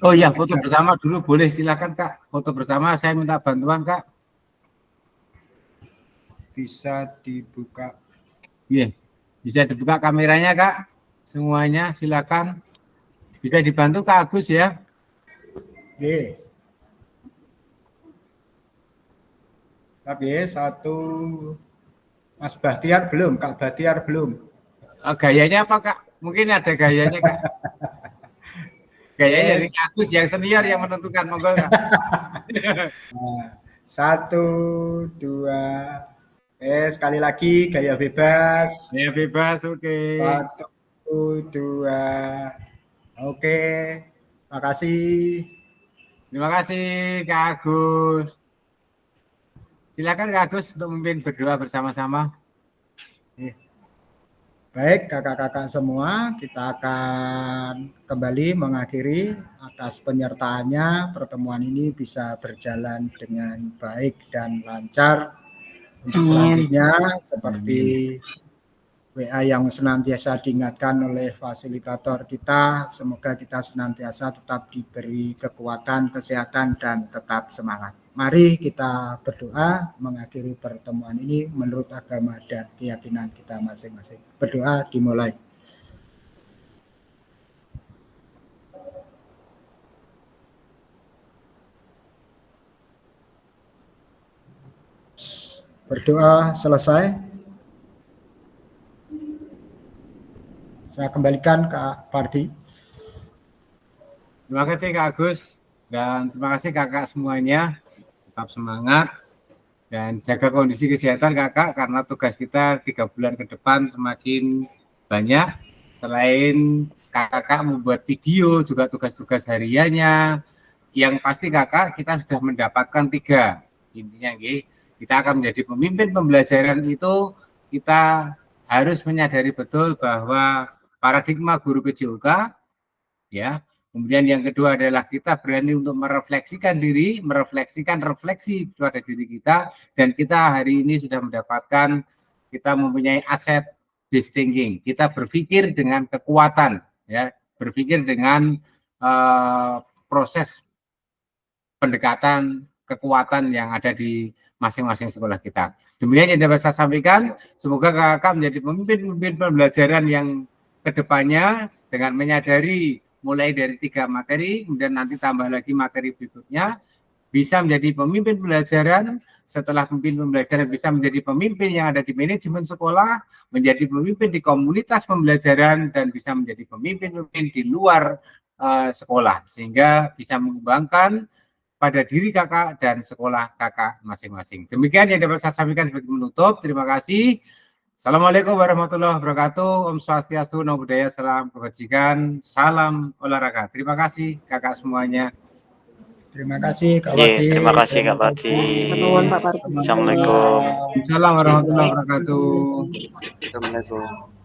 Oh iya, foto bersama dulu boleh, silakan Kak. Foto bersama, saya minta bantuan Kak. Bisa dibuka. Iya, bisa dibuka kameranya Kak. Semuanya silakan. Bisa dibantu Kak Agus ya. Tapi satu, Mas Bahtiar belum, Kak Bahtiar belum. Gayanya apa Kak? Mungkin ada gayanya Kak. Gayanya dari Kak Agus yang senior yang menentukan, monggo Kak. Nah, 1, 2. Sekali lagi gaya bebas. Gaya bebas, oke. 1, 2. Oke. Makasih. Terima kasih Kak Agus. Silakan Kak Agus untuk memimpin berdoa bersama-sama. Baik kakak-kakak semua, kita akan kembali mengakhiri. Atas penyertaannya, pertemuan ini bisa berjalan dengan baik dan lancar. Untuk selanjutnya seperti WA yang senantiasa diingatkan oleh fasilitator kita. Semoga kita senantiasa tetap diberi kekuatan, kesehatan, dan tetap semangat. Mari kita berdoa mengakhiri pertemuan ini menurut agama dan keyakinan kita masing-masing. Berdoa dimulai. Berdoa selesai. Saya kembalikan Kak Pardi. Terima kasih Kak Agus dan terima kasih kakak semuanya. Tetap semangat dan jaga kondisi kesehatan kakak karena tugas kita 3 bulan ke depan semakin banyak. Selain kakak membuat video juga tugas-tugas hariannya. Yang pasti kakak kita sudah mendapatkan 3. Intinya kita akan menjadi pemimpin pembelajaran itu kita harus menyadari betul bahwa paradigma guru PJOK, ya. Kemudian yang kedua adalah kita berani untuk merefleksikan diri, merefleksikan refleksi pada diri kita, dan kita hari ini sudah mendapatkan, kita mempunyai aset based thinking. Kita berpikir dengan kekuatan, ya, berpikir dengan proses pendekatan kekuatan yang ada di masing-masing sekolah kita. Demikian yang dapat saya sampaikan. Semoga kakak menjadi pemimpin pembelajaran yang kedepannya dengan menyadari mulai dari 3 materi, kemudian nanti tambah lagi materi berikutnya, bisa menjadi pemimpin pembelajaran. Setelah pemimpin pembelajaran bisa menjadi pemimpin yang ada di manajemen sekolah, menjadi pemimpin di komunitas pembelajaran, dan bisa menjadi pemimpin di luar sekolah, sehingga bisa mengembangkan pada diri kakak dan sekolah kakak masing-masing. Demikian yang dapat saya sampaikan sebagai menutup. Terima kasih. Assalamualaikum warahmatullahi wabarakatuh. Om Swastiastu, Namo Buddhaya, salam kebajikan, salam olahraga. Terima kasih kakak semuanya. Terima kasih Kak Pardi. Terima kasih Kak Pardi. Assalamualaikum. Assalamualaikum warahmatullahi wabarakatuh. Assalamualaikum.